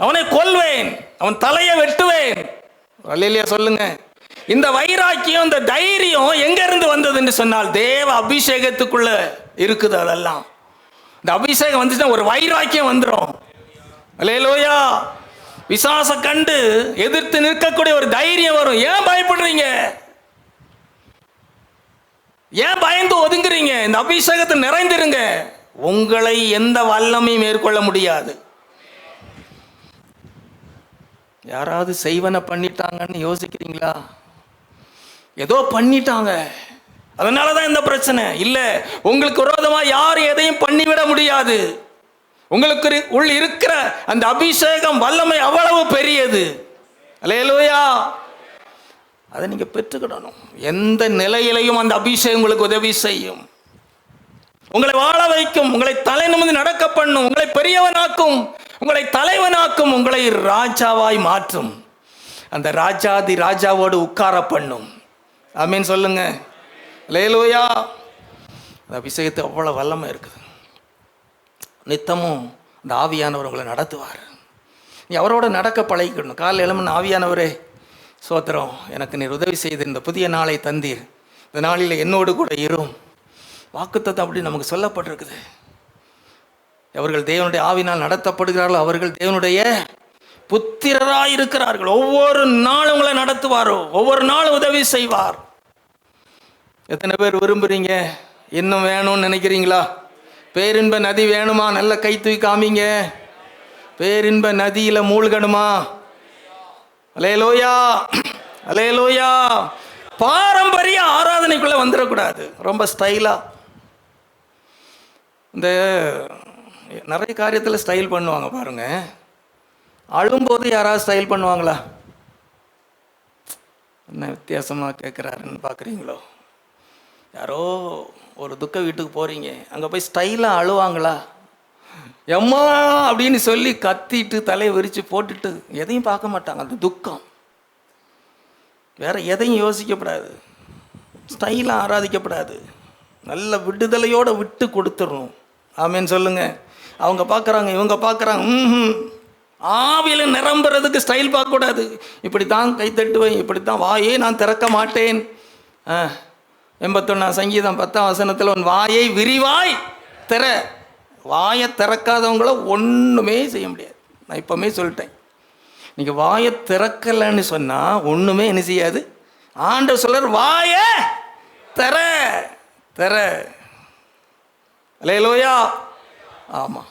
அவனை கொல்வேன், அவன் தலையை வெட்டுவேன். அல்லேலூயா சொல்லுங்க. இந்த வைராக்கியம், இந்த தைரியம் எங்க இருந்து வந்ததுன்னு சொன்னால் தேவ அபிஷேகத்துக்குள்ள இருக்குது. அதெல்லாம் இந்த அபிஷேகம் வந்துச்சுன்னா ஒரு வைராக்கியம் வந்துடும். அல்லேலூயா. பிசாசை கண்டு எதிர்த்து நிற்கக்கூடிய ஒரு தைரியம் வரும். ஏன் பயப்படுறீங்க? ஏன் பயந்து ஒதுங்குறீங்க? இந்த அபிஷேகத்தை நிறைந்திருங்க. உங்களை எந்த வல்லமையும் மேற்கொள்ள முடியாது. யாராவது செய்வன பண்ணிட்டாங்கன்னு யோசிக்கிறீங்களா? ஏதோ பண்ணிட்டாங்க, அதனால தான் இந்த பிரச்சனை இல்லை. உங்களுக்கு விரோதமாக யாரும் எதையும் பண்ணிவிட முடியாது. உங்களுக்கு உள் இருக்கிற அந்த அபிஷேகம் வல்லமை அவ்வளவு பெரியது. அல்லேலூயா. அதை நீங்கள் பெற்றுக்கிடணும். எந்த நிலையிலையும் அந்த அபிஷேகம் உங்களுக்கு உதவி செய்யும். உங்களை வாழ வைக்கும், உங்களை தலை நிமிர்ந்து நடக்க பண்ணும், உங்களை பெரியவனாக்கும், உங்களை தலைவனாக்கும், உங்களை ராஜாவாய் மாற்றும். அந்த ராஜாதி ராஜாவோடு உட்கார பண்ணும். ஆமீன் சொல்லுங்க. அல்லேலூயா. அந்த அபிஷேகத்தை அவ்வளோ வல்லமை இருக்குது. நித்தமும் அந்த ஆவியானவர் உங்களை நடத்துவார். நீ அவரோட நடக்க பழகிக்கணும். காலையில் எழுமன் ஆவியானவரே சோத்திரம், எனக்கு நீர் உதவி செய்து இந்த புதிய நாளை தந்தீர், இந்த நாளில் என்னோடு கூட இரும். வாக்குத்தத்தம் அப்படி நமக்கு சொல்லப்பட்டிருக்குது. அவர்கள் தேவனுடைய ஆவினால் நடத்தப்படுகிறார்கள், அவர்கள் தேவனுடைய புத்திரராய் இருக்கிறார்கள். ஒவ்வொரு நாளும் உங்களை நடத்துவாரோ, ஒவ்வொரு நாளும் உதவி செய்வார். எத்தனை பேர் விரும்புறீங்க? இன்னும் வேணும்னு நினைக்கிறீங்களா? பேரின்ப நதி வேணுமா? நல்ல கை தூக்கி காமிங்க. பேரின்ப நதியில மூழ்கணுமா? அல்லேலூயா, அல்லேலூயா. பாரம்பரிய ஆராதனைக்குள்ள வந்துடக்கூடாது. ரொம்ப ஸ்டைலா இந்த நிறைய காரியத்தில் ஸ்டைல் பண்ணுவாங்க பாருங்க. அழும்போது யாராவது ஸ்டைல் பண்ணுவாங்களா? என்ன வித்தியாசமாக கேட்குறாருன்னு பார்க்குறீங்களோ? யாரோ ஒரு துக்க வீட்டுக்கு போகிறீங்க, அங்கே போய் ஸ்டைலாக அழுவாங்களா? எம்மா அப்படின்னு சொல்லி கத்திட்டு தலையை விரித்து போட்டுட்டு எதையும் பார்க்க மாட்டாங்க. அந்த துக்கம் வேற எதையும் யோசிக்கப்படாது, ஸ்டைலாக ஆராதிக்கப்படாது. நல்ல விடுதலையோடு விட்டு கொடுத்துடணும். ஆமேன்னு சொல்லுங்க. அவங்க பார்க்குறாங்க, இவங்க பார்க்குறாங்க, ஆவியில் நிரம்புறதுக்கு ஸ்டைல் பார்க்கக்கூடாது. இப்படித்தான் கை தட்டுவேன், இப்படித்தான் வாயே நான் திறக்க மாட்டேன். 81 சங்கீதம் 10 வசனத்தில் உன் வாயை விரிவாய் திற. வாயை திறக்காதவங்கள ஒன்றுமே செய்ய முடியாது. நான் இப்போமே சொல்லிட்டேன், நீங்கள் வாயை திறக்கலைன்னு சொன்னால் ஒன்றுமே என்ன செய்யாது. ஆண்டவர் சொல்றார், வாயை திற திற. அல்லேலூயா. ஆமாம்,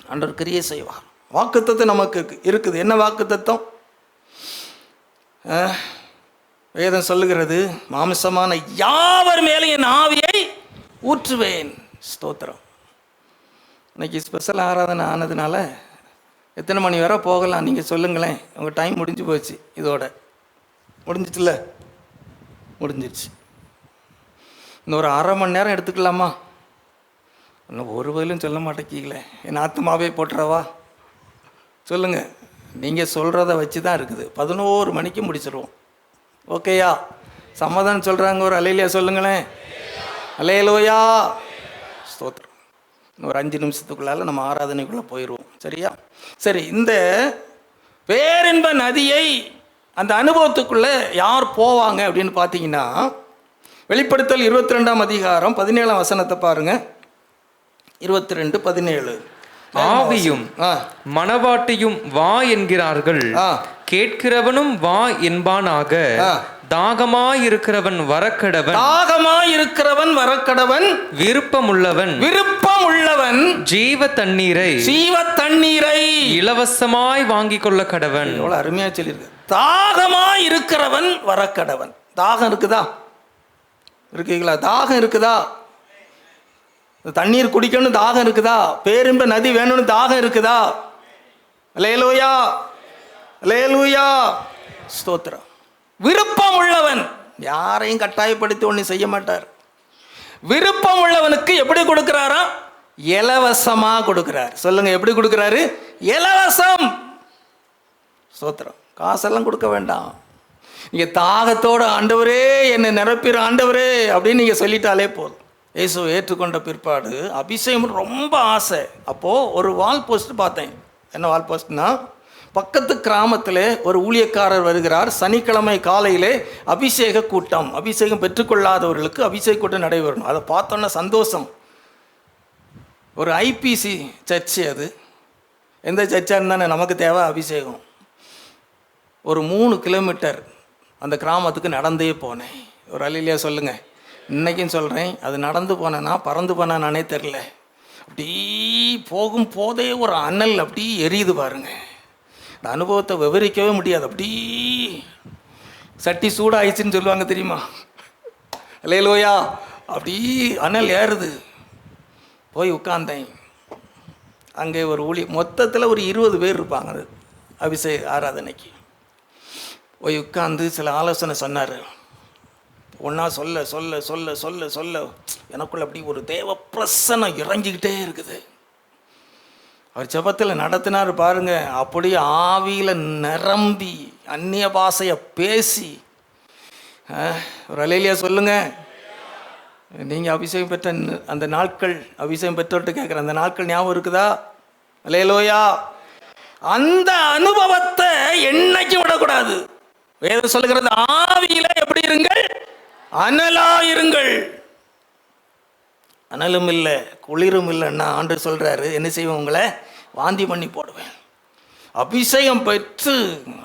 ஆண்டவர் கிரியை செய்வார். வாக்குத்தத்தம் நமக்கு இருக்குது. என்ன வாக்குத்தத்தம்? வேதம் சொல்லுகிறது, மாமிசமான யாவர் மேலே என் ஆவியை ஊற்றுவேன். ஸ்தோத்திரம். இன்னைக்கு ஸ்பெஷல் ஆராதனை ஆனதுனால எத்தனை மணி வரை போகலாம் நீங்கள் சொல்லுங்களேன். உங்கள் டைம் முடிஞ்சு போச்சு. இதோட முடிஞ்சிச்சுல்ல? முடிஞ்சிடுச்சு. இன்னும் ஒரு அரை மணி நேரம் எடுத்துக்கலாமா? இன்னும் ஒரு பதிலும் சொல்ல மாட்டேங்கிங்களே. என் ஆத்மாவே போட்டுறவா? சொல்லுங்கள். நீங்கள் சொல்கிறத வச்சு தான் இருக்குது. 11 மணிக்கு முடிச்சிடுவோம். ஓகேயா? சமாதானம் சொல்கிறாங்க. ஒரு அல்லேலூயா சொல்லுங்களேன். அல்லேலூயா. ஸ்தோத்திரம். ஒரு 5 நிமிஷத்துக்குள்ளால நம்ம ஆராதனைக்குள்ளே போயிடுவோம். சரியா? சரி, இந்த பேரின்ப நதியை அந்த அனுபவத்துக்குள்ளே யார் போவாங்க அப்படின்னு பார்த்தீங்கன்னா, வெளிப்படுத்தல் 22ஆம் அதிகாரம் 17ஆம் வசனத்தை பாருங்க. 22:17. ஆவியும் மணவாட்டியும் வா என்கிறார்கள், கேட்கிறவனும் வா என்பானாக. தாகமாயிருக்கிறவன் வரக்கடவன், தாகமாயிருக்கிறவன் வரக்கடவன். விருப்பமுள்ளவன் ஜீவ தண்ணீரை இலவசமாய் வாங்கிக் கொள்ள கடவன். எவ்வளவு அருமையா சொல்லியிருக்கு. தாகமாயிருக்கிறவன் வரக்கடவன். தாகம் இருக்குதா? இருக்கீங்களா? தாகம் இருக்குதா? தண்ணீர் குடிக்கணும் தாகம் இருக்குதா? பேரின்ப நதி வேணும்னு தாகம் இருக்குதா? அல்லேலூயா, அல்லேலூயா. ஸ்தோத்திரம். விருப்பம் உள்ளவன் யாரையும் கட்டாயப்படுத்தி ஒன்றும் செய்ய மாட்டார். விருப்பம் உள்ளவனுக்கு எப்படி கொடுக்கிறாரா? இலவசமா கொடுக்கிறார். சொல்லுங்க, எப்படி கொடுக்கிறாரு? இலவசம். ஸ்தோத்திரம். காசெல்லாம் கொடுக்க வேண்டாம். நீங்க தாகத்தோட ஆண்டவரே என்னை நிரப்பிற ஆண்டவரே அப்படின்னு நீங்க சொல்லிட்டாலே போதும். இயேசு ஏற்றுக்கொண்ட பிற்பாடு அபிஷேகம் ரொம்ப ஆசை. அப்போது ஒரு வால் போஸ்ட் பார்த்தேன். என்ன வால் போஸ்ட்னா, பக்கத்து கிராமத்தில் ஒரு ஊழியக்காரர் வருகிறார். சனிக்கிழமை காலையிலே அபிஷேக கூட்டம், அபிஷேகம் பெற்றுக்கொள்ளாதவர்களுக்கு அபிஷேக கூட்டம் நடைபெறணும். அதை பார்த்தோன்னா சந்தோஷம். ஒரு ஐபிசி சர்ச்சு, அது எந்த சர்ச்சாக இருந்தானே நமக்கு தேவை அபிஷேகம். ஒரு 3 கிலோமீட்டர் அந்த கிராமத்துக்கு நடந்தே போனேன். ஒரு அலையிலையா சொல்லுங்கள். இன்றைக்கும் சொல்கிறேன், அது நடந்து போனேன்னா பறந்து போனானே தெரில. அப்படி போகும் போதே ஒரு அனல் அப்படி எரியுது பாருங்க. இந்த அனுபவத்தை விவரிக்கவே முடியாது. அப்படி சட்டி சூடாயிடுச்சுன்னு சொல்லுவாங்க தெரியுமா? அல்லேலூயா. அப்படி அனல் ஏறுது. போய் உட்கார்ந்தேன். அங்கே ஒரு மொத்தத்தில் ஒரு 20 பேர் இருப்பாங்க அபிஷேக ஆராதனைக்கு. போய் உட்கார்ந்து சில ஆலோசனை சொன்னார். ஒன்றா சொல்ல சொல்ல சொல்ல சொல்ல சொல்ல எனக்குள்ள அப்படி ஒரு தேவ பிரசன்னம் இறங்கிக்கிட்டே இருக்குது. அவர் ஜெபத்தில் நடத்தினார் பாருங்க. அப்படியே ஆவியில் நிரம்பி அந்நிய பாஷையை பேசி. ஒரு அலையிலையா சொல்லுங்க. நீங்கள் அபிஷேகம் பெற்ற அந்த நாட்கள், அபிஷேகம் பெற்றோட்டு கேட்குற அந்த நாட்கள் ஞாபகம் இருக்குதா? அல்லேலூயா. அந்த அனுபவத்தை என்னைக்கு விடக்கூடாது. வேதம் சொல்லுகிறது, ஆவியில எப்படி இருங்கள்? அனலாயிருங்கள். அனலும் இல்லை குளிரும் இல்லைன்னா ஆண்டவர் சொல்றாரு, என்ன செய்வேன்? உங்களை வாந்தி பண்ணி போடுவேன். அபிஷேகம் பெற்று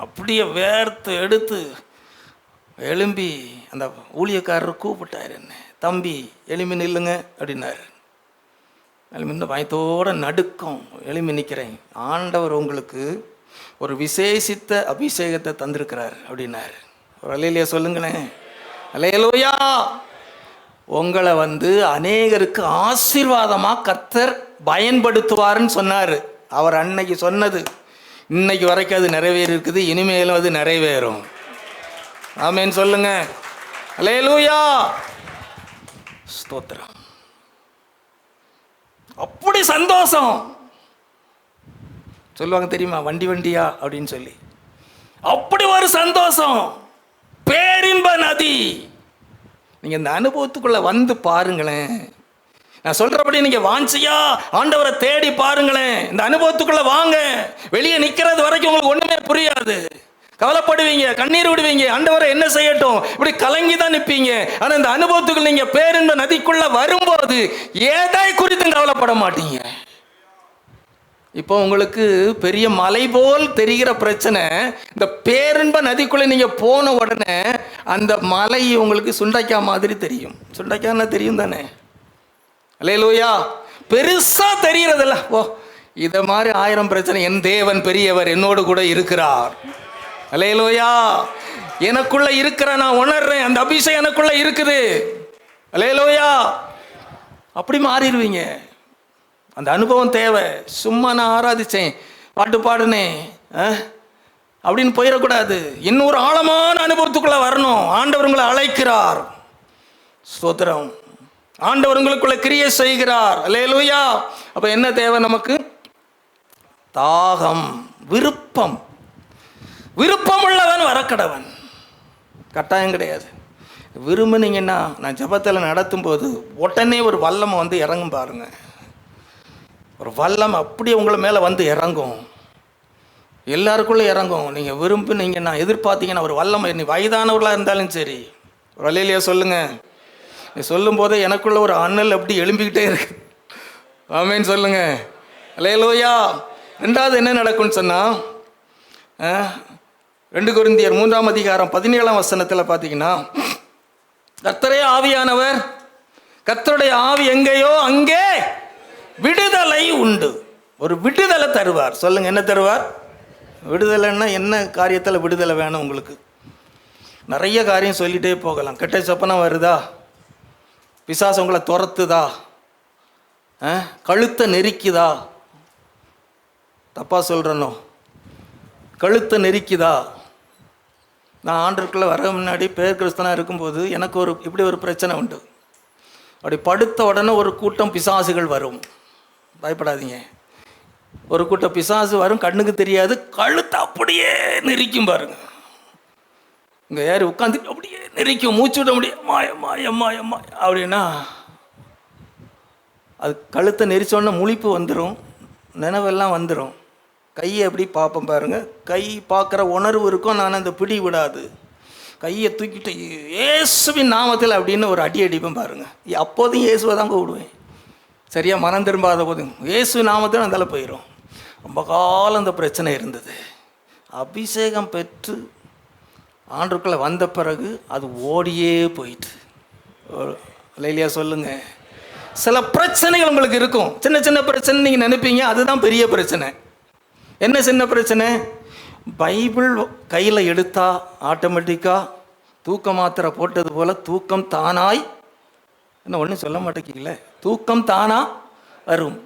அப்படியே வேர்த்து எடுத்து எழும்பி அந்த ஊழியக்காரர் கூப்பிட்டார். என்ன, தம்பி எழும்பி நில்லுங்க அப்படின்னாரு. எழும்பி பயத்தோட நடுக்கம் எழும்பி நிற்கிறேன். ஆண்டவர் உங்களுக்கு ஒரு விசேஷித்த அபிஷேகத்தை தந்திருக்கிறார் அப்படின்னாரு. ஒரு அல்லேலூயா சொல்லுங்களேன். அல்லேலூயா. உங்களை அநேகருக்கு ஆசீர்வாதமாக கர்த்தர் பயன்படுத்துவார்னு சொன்னார். அவர் அன்னைக்கு சொன்னது இன்னைக்கு வரைக்கும் அது நிறைவேறி இருக்குது. இனிமேலும் அது நிறைவேறும். ஆமென் சொல்லுங்க. அல்லேலூயா. ஸ்தோத்திரம். அப்படி சந்தோஷம். சொல்லுவாங்க தெரியுமா, வண்டி வண்டியா அப்படின்னு சொல்லி. அப்படி ஒரு சந்தோஷம். பேரின்ப நதி. நீங்கள் இந்த அனுபவத்துக்குள்ளே வந்து பாருங்களேன். நான் சொல்கிறபடி நீங்கள் வாஞ்சியா ஆண்டவரை தேடி பாருங்களேன். இந்த அனுபவத்துக்குள்ளே வாங்க. வெளியே நிற்கிறது வரைக்கும் உங்களுக்கு ஒன்றுமே புரியாது. கவலைப்படுவீங்க, கண்ணீர் விடுவீங்க. ஆண்டவரை என்ன செய்யட்டும் இப்படி கலங்கி தான் நிற்பீங்க. ஆனால் இந்த அனுபவத்துக்குள்ள நீங்கள் பேரின்ப நதிக்குள்ளே வரும்போது எதை குறித்தும் கவலைப்பட மாட்டீங்க. இப்போ உங்களுக்கு பெரிய மலை போல் தெரிகிற பிரச்சனை, இந்த பேரின்ப நதிக்குள்ளே நீங்கள் போன உடனே அந்த மலை உங்களுக்கு சுண்டைக்காய் மாதிரி தெரியும். சுண்டைக்காய்னா தெரியும் தானே? அல்லேலூயா. பெருசா தெரிகிறதில்ல. ஓ, இதை மாதிரி 1000 பிரச்சனை. என் தேவன் பெரியவர், என்னோடு கூட இருக்கிறார். அல்லேலூயா. எனக்குள்ள இருக்கிற நான் உணர்றேன், அந்த அபிஷேகம் எனக்குள்ள இருக்குது. அல்லேலூயா. அப்படி மாறிடுவீங்க. அந்த அனுபவம் தேவை. சும்மா நான் ஆராதிச்சேன், பாட்டு பாடுனேன் அப்படின்னு போயிடக்கூடாது. இன்னொரு ஆழமான அனுபவத்துக்குள்ள வரணும். ஆண்டவர் உங்களை அழைக்கிறார். ஸ்தோத்திரம். ஆண்டவர் உங்களுக்குள்ள கிரியை செய்கிறார். அல்லேலூயா. அப்ப என்ன தேவை நமக்கு? தாகம், விருப்பம். விருப்பம் உள்ளவன் வரக்கடவன். கட்டாயம் கிடையாது. விரும்புனீங்கன்னா, நான் ஜெபத்தில் நடத்தும் போது உடனே ஒரு வல்லமை இறங்கும் பாருங்க. ஒரு வல்லம் அப்படியே உங்களை மேலே இறங்கும். எல்லாருக்குள்ளே இறங்கும். நீங்கள் விரும்புனீங்கன்னா, எதிர்பார்த்தீங்கன்னா ஒரு வல்லமை. நீ வயதானவர்களாக இருந்தாலும் சரி. ஒரு அல்லேலூயா சொல்லுங்க. நீ சொல்லும் போதே எனக்குள்ள ஒரு அனல் அப்படி எழும்பிக்கிட்டே இருக்கு. ஆமென் சொல்லுங்க. அல்லேலூயா. ரெண்டாவது என்ன நடக்கும்னு சொன்னால், 2 கொரிந்தியர் 3ஆம் அதிகாரம் 17ஆம் வசனத்தில் பார்த்தீங்கன்னா, கர்த்தரே ஆவியானவர், கர்த்தருடைய ஆவி எங்கேயோ அங்கே விடுதலை உண்டு. ஒரு விடுதலை தருவார். சொல்லுங்க, என்ன தருவார்? விடுதலைன்னா என்ன காரியத்தில் விடுதலை வேணும் உங்களுக்கு? நிறைய காரியம் சொல்லிகிட்டே போகலாம். கெட்ட சொப்பனம் வருதா? பிசாசு உங்களை துரத்துதா? கழுத்தை நெரிக்குதா? தப்பா சொல்கிறனோ? கழுத்தை நெரிக்குதா? நான் ஆண்டுக்குள்ளே வர முன்னாடி பேர் கிறிஸ்தனாக இருக்கும்போது எனக்கு இப்படி ஒரு பிரச்சனை உண்டு. அப்படி படுத்த உடனே ஒரு கூட்டம் பிசாசுகள் வரும். பயப்படாதீங்க. ஒரு கூட்டம் பிசாசு வரும், கண்ணுக்கு தெரியாது, கழுத்தை அப்படியே நெரிக்கும் பாருங்க. இங்கே யார் உட்காந்து அப்படியே நெரிக்கும், மூச்சு விட முடியும், எம்மா எம்மா எம்மா அப்படின்னா அது கழுத்தை நெரிச்சோடனே முழிப்பு வந்துடும், நினைவெல்லாம் வந்துடும். கையை எப்படி பார்ப்பேன் பாருங்கள், கை பார்க்குற உணர்வு இருக்கும், நான் அந்த பிடி விடாது. கையை தூக்கிட்டு இயேசுவின் நாமத்தில் அப்படின்னு ஒரு அடி அடிப்பேன் பாருங்கள். அப்போதும் இயேசுவை தான் கூப்பிடுவேன். சரியாக மனம் திரும்பாத போதும் இயேசு நாமத்தில் அந்தால போயிடும். ரொம்ப காலம் அந்த பிரச்சனை இருந்தது. அபிஷேகம் பெற்று ஆண்டுக்குள்ளே வந்த பிறகு அது ஓடியே போயிட்டு. இல்லையா சொல்லுங்கள். சில பிரச்சனைகள் உங்களுக்கு இருக்கும், சின்ன சின்ன பிரச்சனை நீங்கள் நினைப்பீங்க, அதுதான் பெரிய பிரச்சனை. என்ன சின்ன பிரச்சனை? பைபிள் கையில் எடுத்தா ஆட்டோமேட்டிக்காக தூக்க மாத்திரை போட்டது போல் தூக்கம் தானாய், என்ன ஒன்றும் சொல்ல மாட்டேங்கிங்களே, தூக்கம் தானா வரும்.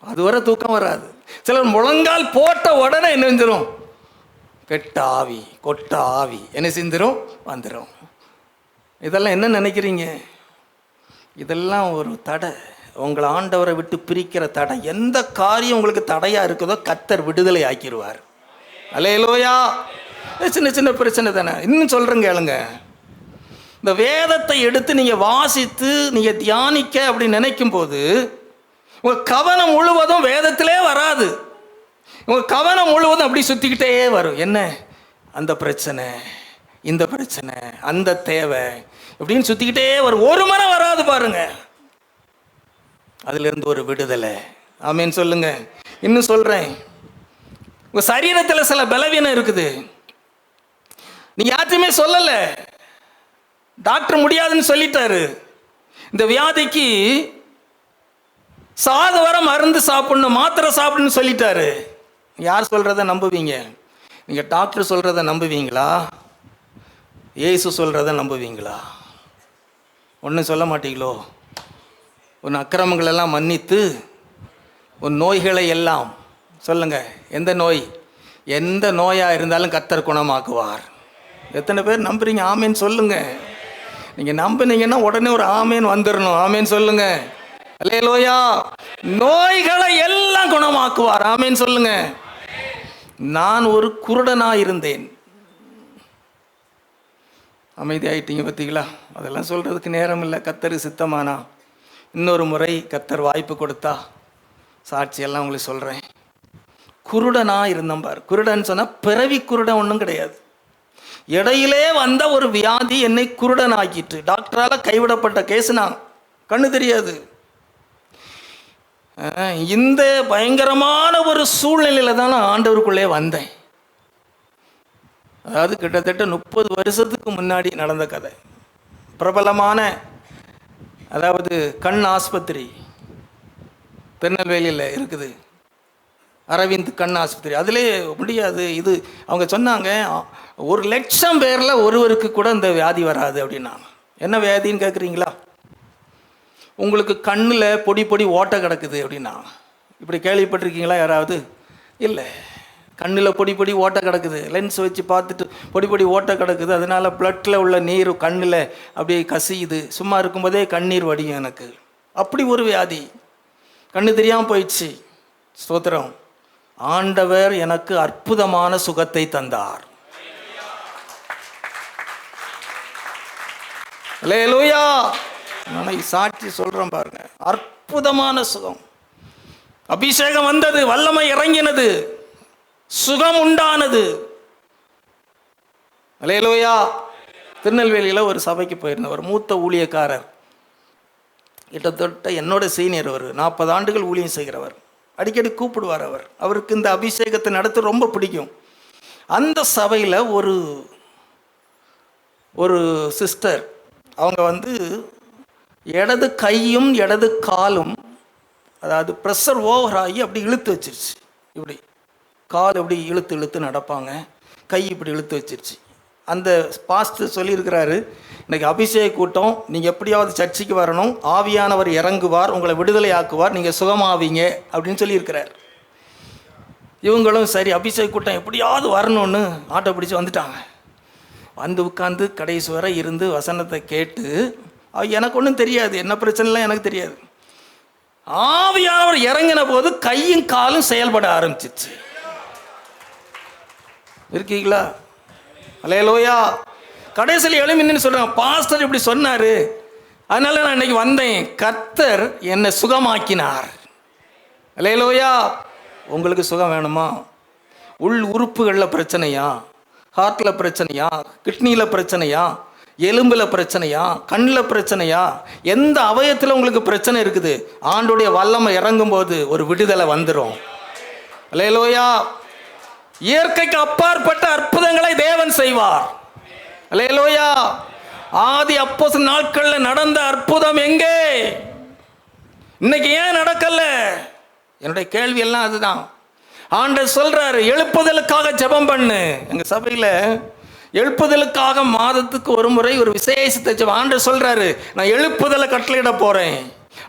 அதுவரை தூக்கம் வராது. சிலர் முழங்கால் போட்ட உடனே என்ன செஞ்சிடும்? கெட்ட ஆவி, கொட்ட ஆவி என்ன செஞ்சிடும்? வந்துடும். இதெல்லாம் என்ன நினைக்கிறீங்க? இதெல்லாம் ஒரு தடை, உங்களை ஆண்டவரை விட்டு பிரிக்கிற தடை. எந்த காரியம் உங்களுக்கு தடையாக இருக்குதோ கர்த்தர் விடுதலை ஆக்கிடுவார். அல்லேலூயா. சின்ன சின்ன பிரச்சனை தானே. இன்னும் சொல்கிறேங்க கேளுங்க. இந்த வேதத்தை எடுத்து நீங்கள் வாசித்து நீங்கள் தியானிக்க அப்படி நினைக்கும் போது உங்கள் கவனம் முழுவதும் வேதத்திலே வராது. உங்கள் கவனம் முழுவதும் அப்படி சுற்றிக்கிட்டே வரும். என்ன? அந்த பிரச்சனை, இந்த பிரச்சனை, அந்த தேவை இப்படின்னு சுற்றிக்கிட்டே வரும். ஒரு மனம் வராது பாருங்க. அதிலிருந்து ஒரு விடுதலை. ஆமேன்னு சொல்லுங்க. இன்னும் சொல்கிறேன், உங்கள் சரீரத்தில் சில பலவீனம் இருக்குது, நீங்கள் யார்ட்டுமே சொல்லலை, டாக்டர் முடியாதுன்னு சொல்லிட்டாரு. இந்த வியாதிக்கு சாது வர மருந்து சாப்பிடணும், மாத்திரை சாப்பிடணும்னு சொல்லிட்டாரு. யார் சொல்கிறத நம்புவீங்க? நீங்கள் டாக்டர் சொல்கிறத நம்புவீங்களா? இயேசு சொல்கிறத நம்புவீங்களா? ஒன்றும் சொல்ல மாட்டீங்களோ? உன் அக்கிரமங்களெல்லாம் மன்னித்து உன் நோய்களை எல்லாம் சொல்லுங்கள். எந்த நோய், எந்த நோயாக இருந்தாலும் கர்த்தர் குணமாக்குவார். எத்தனை பேர் நம்புறீங்க? ஆமேன்னு சொல்லுங்கள். நீங்கள் நம்புனீங்கன்னா உடனே ஒரு ஆமேன் வந்துடணும். ஆமேன்னு சொல்லுங்கள். அல்லேலூயா. நோய்களை எல்லாம் குணமாக்குவார். ஆமேன்னு சொல்லுங்க. நான் ஒரு குருடனாக இருந்தேன். அமைதியாயிட்டீங்க பார்த்தீங்களா? அதெல்லாம் சொல்கிறதுக்கு நேரம் இல்லை. கர்த்தர் சித்தமானா இன்னொரு முறை கர்த்தர் வாய்ப்பு கொடுத்தா சாட்சியெல்லாம் உங்களுக்கு சொல்கிறேன். குருடனாக இருந்தேன் பார். குருடன் சொன்னால் பிறவி குருடன் ஒன்றும் கிடையாது. இடையிலே வந்த ஒரு வியாதி என்னை குருடன் ஆக்கிட்டு. டாக்டரால் கைவிடப்பட்ட கேஸ். நான் கண்ணு தெரியாது. இந்த பயங்கரமான ஒரு சூழ்நிலையில் தான் நான் ஆண்டவருக்குள்ளே வந்தேன். அதாவது கிட்டத்தட்ட 30 வருஷத்துக்கு முன்னாடி நடந்த கதை. பிரபலமான அதாவது கண் ஆஸ்பத்திரி திருநெல்வேலியில் இருக்குது, அரவிந்த் கண் ஆஸ்பத்திரி. அதிலே முடியாது. இது அவங்க சொன்னாங்க 1,00,000 பேரில் ஒருவருக்கு கூட இந்த வியாதி வராது அப்படின்னாங்க. என்ன வியாதின்னு கேட்குறீங்களா? உங்களுக்கு கண்ணில் பொடி பொடி ஓட்டை கிடக்குது அப்படின்னா. இப்படி கேள்விப்பட்டிருக்கீங்களா யாராவது? இல்லை. கண்ணில் பொடி பொடி ஓட்டை கிடக்குது, லென்ஸ் வச்சு பார்த்துட்டு பொடி பொடி ஓட்டை கிடக்குது, அதனால் பிளட்டில் உள்ள நீர் கண்ணில் அப்படியே கசியுது, சும்மா இருக்கும்போதே கண்ணீர் வடியும் எனக்கு. அப்படி ஒரு வியாதி, கண்ணு தெரியாமல் போயிடுச்சு. ஸ்தோத்திரம். ஆண்டவர் எனக்கு அற்புதமான சுகத்தை தந்தார். அல்லேலூயா. நான் சாட்சி சொல்கிறேன் பாருங்க. அற்புதமான சுகம், அபிஷேகம் வந்தது, வல்லமை இறங்கினது, சுகம் உண்டானது. அல்லேலூயா. திருநெல்வேலியில் ஒரு சபைக்கு போயிருந்த ஒரு மூத்த ஊழியக்காரர், கிட்டத்தட்ட என்னோட சீனியர், ஒரு 40 ஆண்டுகள் ஊழியம் செய்கிறவர். அடிக்கடி கூப்பிடுவார் அவர். அவருக்கு இந்த அபிஷேகத்தை நடத்த ரொம்ப பிடிக்கும். அந்த சபையில் ஒரு சிஸ்டர், அவங்க இடது கையும் இடது காலும் அதாவது ப்ரெஷர் ஓவர் ஆகி அப்படி இழுத்து வச்சிருச்சு. இப்படி கால் இப்படி இழுத்து இழுத்து நடப்பாங்க, கை இப்படி இழுத்து வச்சிருச்சு. அந்த பாஸ்டர் சொல்லியிருக்கிறாரு, இன்றைக்கி அபிஷேக கூட்டம், நீங்கள் எப்படியாவது சர்ச்சைக்கு வரணும், ஆவியானவர் இறங்குவார், உங்களை விடுதலை ஆக்குவார், நீங்கள் சுகமாவீங்க அப்படின்னு சொல்லியிருக்கிறார். இவங்களும் சரி அபிஷேக கூட்டம் எப்படியாவது வரணும்னு ஆட்டோ பிடிச்சி வந்துட்டாங்க. வந்து உட்காந்து கடைசி வரை இருந்து வசனத்தை கேட்டு, எனக்கு ஒன்றும் தெரியாது, என்ன பிரச்சனைலாம் எனக்கு தெரியாது. ஆவியானவர் இறங்கின போது கையும் காலும் செயல்பட ஆரம்பிச்சிச்சு. இருக்கீங்களா? அல்லேலூயா. கடைசியில் எழுமின்னு சொல்கிறாங்க, பாஸ்டர் இப்படி சொன்னார், அதனால நான் இன்னைக்கு வந்தேன், கர்த்தர் என்னை சுகமாக்கினார். அல்லேலூயா. உங்களுக்கு சுகம் வேணுமா? உள் உறுப்புகளில் பிரச்சனையா? ஹார்ட்டில் பிரச்சனையா? கிட்னியில் பிரச்சனையா? எலும்பில் பிரச்சனையா? கண்ணில் பிரச்சனையா? எந்த அவயத்தில் உங்களுக்கு பிரச்சனை இருக்குது, ஆண்டோடைய வல்லமை இறங்கும் போது ஒரு விடுதலை வந்துடும். அல்லேலூயா. இயற்கைக்கு அப்பாற்பட்ட அற்புதங்களை தேவன் செய்வார். அல்லேலூயா. ஆதி அப்போஸ்தலர் நாட்களில் நடந்த அற்புதம் எங்கே? இன்னைக்கு ஏன் நடக்கல? என்னுடைய கேள்வி எல்லாம் அதுதான். ஆண்டவர் சொல்றாரு, எழுப்புதலுக்காக ஜெபம் பண்ணு. எங்க சபையில் எழுப்புதலுக்காக மாதத்துக்கு ஒரு முறை ஒரு விசேஷத்தை ஜெபம். ஆண்டவர் சொல்றாரு, நான் எழுப்புதலை கட்டளையிட போறேன்.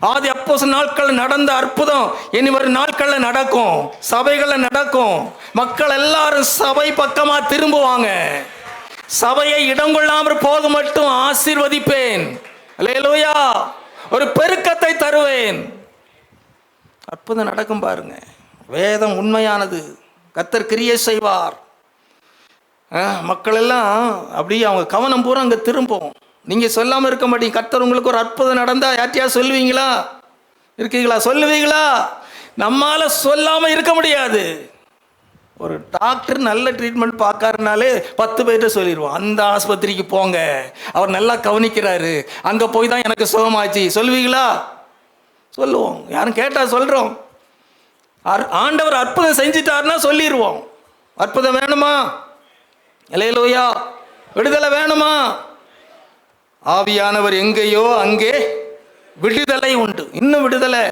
ஆதி அப்போஸ்தலர் நாட்களில் நடந்த அற்புதம் இனி வரும் நாட்களில் நடக்கும், சபைகளில் நடக்கும். மக்கள் எல்லாரும் சபை பக்கமா திரும்புவாங்க. சபையை இடம் கொள்ளாமல் போக மட்டும் ஆசீர்வதிப்பேன். அல்லேலூயா. ஒரு பெருக்கத்தை தருவேன். அற்புதம் நடக்கும் பாருங்க. வேதம் உண்மையானது. கர்த்தர் கிரியை செய்வார். மக்கள் எல்லாம் அப்படியே அவங்க கவனம் பூரா அங்கே திரும்பும். நீங்கள் சொல்லாமல் இருக்க மாட்டீங்க. கர்த்தர் உங்களுக்கு ஒரு அற்புதம் நடந்தால் யார்ட்டையா சொல்லுவீங்களா? இருக்கீங்களா? சொல்லுவீங்களா? நம்மால் சொல்லாமல் இருக்க முடியாது. ஒரு டாக்டர் நல்ல ட்ரீட்மெண்ட் பார்க்கறனாலே 10 பேர்கிட்ட சொல்லிடுவோம், அந்த ஆஸ்பத்திரிக்கு போங்க, அவர் நல்லா கவனிக்கிறாரு, அங்கே போய் தான் எனக்கு சுகமாச்சு. சொல்லுவீங்களா? சொல்லுவோம். யாரும் கேட்டால் சொல்கிறோம். ஆண்டவர் அற்புதம் செஞ்சிட்டாருன்னா சொல்லிடுவோம். அற்புதம் வேணுமா? அல்லேலூயா. விடுதலை வேணுமா? ஆவியானவர் எங்கேயோ அங்கே விடுதலை உண்டு. இன்னும் விடுதலை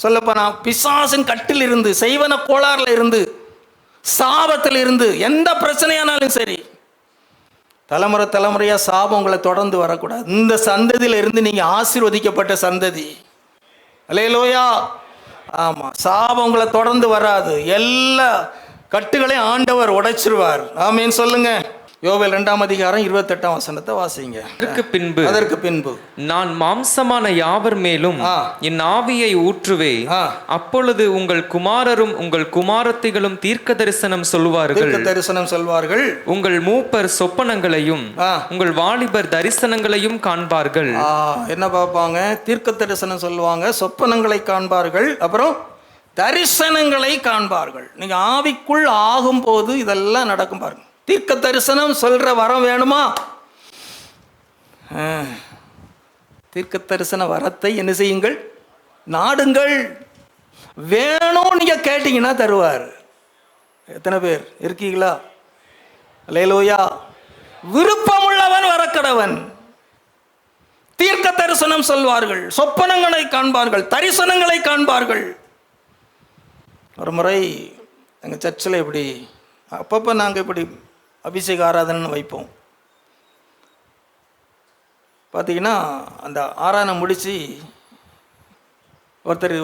சொல்லப்போனா, பிசாசின் கட்டில் இருந்து, செய்வன கோளாறுல இருந்து, சாபத்தில் இருந்து, எந்த பிரச்சனையானாலும் சரி, தலைமுறை தலைமுறையா சாபம் உங்களை தொடர்ந்து வரக்கூடாது. இந்த சந்ததியில இருந்து நீங்க ஆசீர்வதிக்கப்பட்ட சந்ததி. அல்லேலூயா. ஆமா, சாபம் உங்களை தொடர்ந்து வராது. எல்லா கட்டுகளையும் ஆண்டவர் உடைச்சிருவார். ஆமீன் சொல்லுங்க. யோவேல் 2ஆம் அதிகாரம் 28ஆம் வசனத்தை வாசிங்க. அதற்கு பின்பு நான் மாம்சமான யாவர் மேலும் என் ஆவியை ஊற்றுவேன், அப்பொழுது உங்கள் குமாரரும் உங்கள் குமாரத்திகளும் தீர்க்க தரிசனம் சொல்வார்கள், உங்கள் மூப்பர் சொப்பனங்களையும் உங்கள் வாலிபர் தரிசனங்களையும் காண்பார்கள். என்ன பார்ப்பாங்க? தீர்க்க தரிசனம் சொல்லுவாங்க, சொப்பனங்களை காண்பார்கள், அப்புறம் தரிசனங்களை காண்பார்கள். நீங்க ஆவிக்குள் ஆகும் போது இதெல்லாம் நடக்கும் பாருங்க. தீர்க்க தரிசனம் சொல்ற வரம் வேணுமா? தீர்க்க தரிசன வரத்தை என்ன செய்யுங்கள்? நாடுங்கள். வேணும் நீங்க கேட்டீங்கன்னா தருவார். எத்தனை பேர் இருக்கீங்களா? அல்லேலூயா. விருப்பம் உள்ளவன் வரக்கடவன். தீர்க்க தரிசனம் சொல்வார்கள், சொப்பனங்களை காண்பார்கள், தரிசனங்களை காண்பார்கள். ஒரு முறை எங்கள் சர்ச்சில் இப்படி அப்பப்போ நாங்கள் இப்படி அபிஷேக ஆராதனை வைப்போம். பார்த்தீங்கன்னா அந்த ஆராதனை முடித்து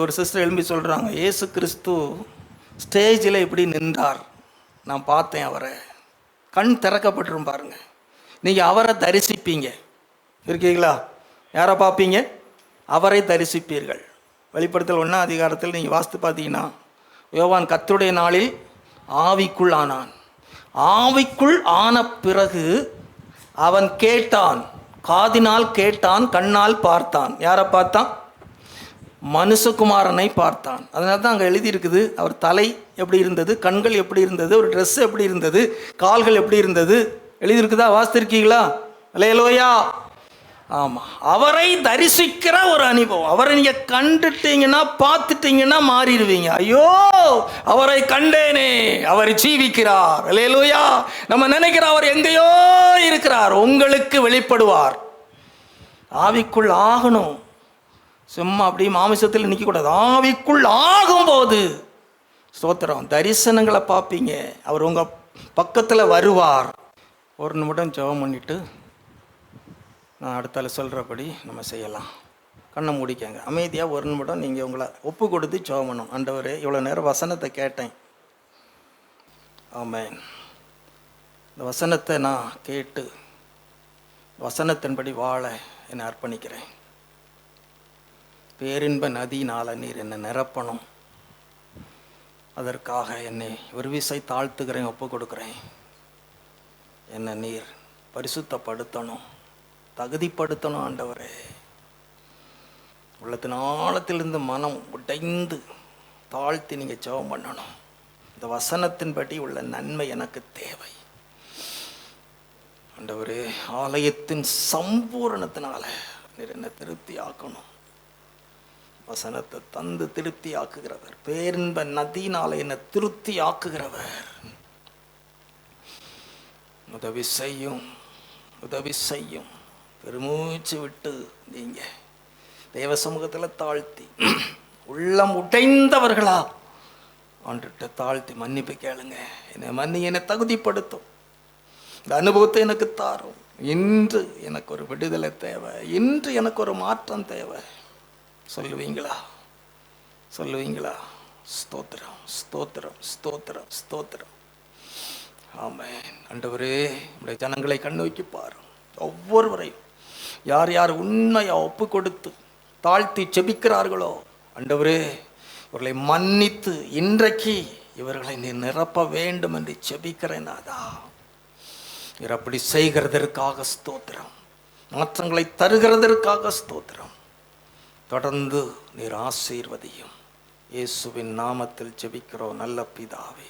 ஒரு சிஸ்டர் எழும்பி சொல்கிறாங்க, இயேசு கிறிஸ்து ஸ்டேஜில் இப்படி நின்றார், நான் பார்த்தேன் அவரை. கண் திறக்கப்பட்டுரும் பாருங்கள். நீங்கள் அவரை தரிசிப்பீங்க. இருக்கீங்களா? யாரை பார்ப்பீங்க? அவரை தரிசிப்பீர்கள். வெளிப்படுத்தல் 1ஆம் அதிகாரத்தில் நீங்கள் வாசித்து பார்த்தீங்கன்னா, யோவான் கர்த்தருடைய நாளில் ஆவிக்குள் ஆனான். ஆவிக்குள் ஆன பிறகு அவன் கேட்டான், காதினால் கேட்டான், கண்ணால் பார்த்தான். யாரை பார்த்தான்? மனுஷகுமாரனை பார்த்தான். அதனால தான் அங்கே எழுதியிருக்குது, அவர் தலை எப்படி இருந்தது, கண்கள் எப்படி இருந்தது, ஒரு ட்ரெஸ் எப்படி இருந்தது, கால்கள் எப்படி இருந்தது, எழுதியிருக்குதா? வாசித்திருக்கீங்களா? அல்லேலூயா. ஆமாம், அவரை தரிசிக்கிற ஒரு அனுபவம். அவரை நீங்கள் கண்டுட்டீங்கன்னா, பார்த்துட்டீங்கன்னா மாறிடுவீங்க. ஐயோ, அவரை கண்டேனே, அவர் ஜீவிக்கிறார். அல்லேலூயா. நம்ம நினைக்கிற அவர் எங்கேயோ இருக்கிறார், உங்களுக்கு வெளிப்படுவார். ஆவிக்குள் ஆகணும். சும்மா அப்படி மாமிசத்தில் நிற்கக்கூடாது. ஆவிக்குள் ஆகும்போது ஸ்தோத்திரம், தரிசனங்களை பார்ப்பீங்க. அவர் உங்கள் பக்கத்தில் வருவார். ஒரு நிமிடம் ஜெபம் பண்ணிட்டு நான் அடுத்தால சொல்கிறபடி நம்ம செய்யலாம். கண்ணை மூடிக்கங்க. அமைதியாக ஒரு நிமிடம் நீங்கள் உங்களை ஒப்பு கொடுத்து ஜெபம் பண்ணணும். ஆண்டவரே, இவ்வளோ நேரம் வசனத்தை கேட்டேன். ஆமென். இந்த வசனத்தை நான் கேட்டு வசனத்தின்படி வாழ என்னை அர்ப்பணிக்கிறேன். பேரின்ப நதியினால் நீர் என்னை நிரப்பணும். அதற்காக என்னை ஒரு விசை தாழ்த்துக்கிறேன், ஒப்பு கொடுக்குறேன். என்னை நீர் பரிசுத்தப்படுத்தணும், தகுதிப்படுத்தணும். ஆண்டவரே, உள்ளத்தின் ஆழத்திலிருந்து மனம் உடைந்து தாழ்த்தி நீங்கள் ஜெபம் பண்ணணும். இந்த வசனத்தின்படி உள்ள நன்மை எனக்கு தேவை. ஆண்டவரே, ஆலயத்தின் சம்பூரணத்தினால நீர் என்னை திருப்தி ஆக்கணும். வசனத்தை தந்து திருப்தி ஆக்குகிறவர், பேரின்ப நதியினால என்னை திருப்தி ஆக்குகிறவர். உதவி செய்யும், உதவி செய்யும். பெருமூச்சு விட்டு நீங்க தேவ சமூகத்தில் தாழ்த்தி, உள்ளம் உடைந்தவர்களா ஆண்டுகிட்ட தாழ்த்தி மன்னிப்பு கேளுங்க. என்னை மன்னி, என்னை தகுதிப்படுத்தும். இந்த அனுபவத்தை எனக்கு தாரும். இன்று எனக்கு ஒரு விடுதலை தேவை, இன்று எனக்கு ஒரு மாற்றம் தேவை. சொல்லுவீங்களா? சொல்லுவீங்களா? ஸ்தோத்திரம், ஸ்தோத்திரம், ஸ்தோத்திரம், ஸ்தோத்திரம். ஆமென். ஆண்டவரே, நம்முடைய ஜனங்களை கண்ணோக்கி பாரும். ஒவ்வொருவரையும் யார் யார் உண்மையை ஒப்பு கொடுத்து தாழ்த்தி செபிக்கிறார்களோ, ஆண்டவரே, இவர்களை மன்னித்து இன்றைக்கு இவர்களை நீ நிரப்ப வேண்டும் என்று செபிக்கிறேன். நீர் அப்படி செய்கிறதற்காக ஸ்தோத்திரம். மாற்றங்களை தருகிறதற்காக ஸ்தோத்திரம். தொடர்ந்து நீர் ஆசீர்வதியும். இயேசுவின் நாமத்தில் ஜெபிக்கிறோம் நல்ல பிதாவே.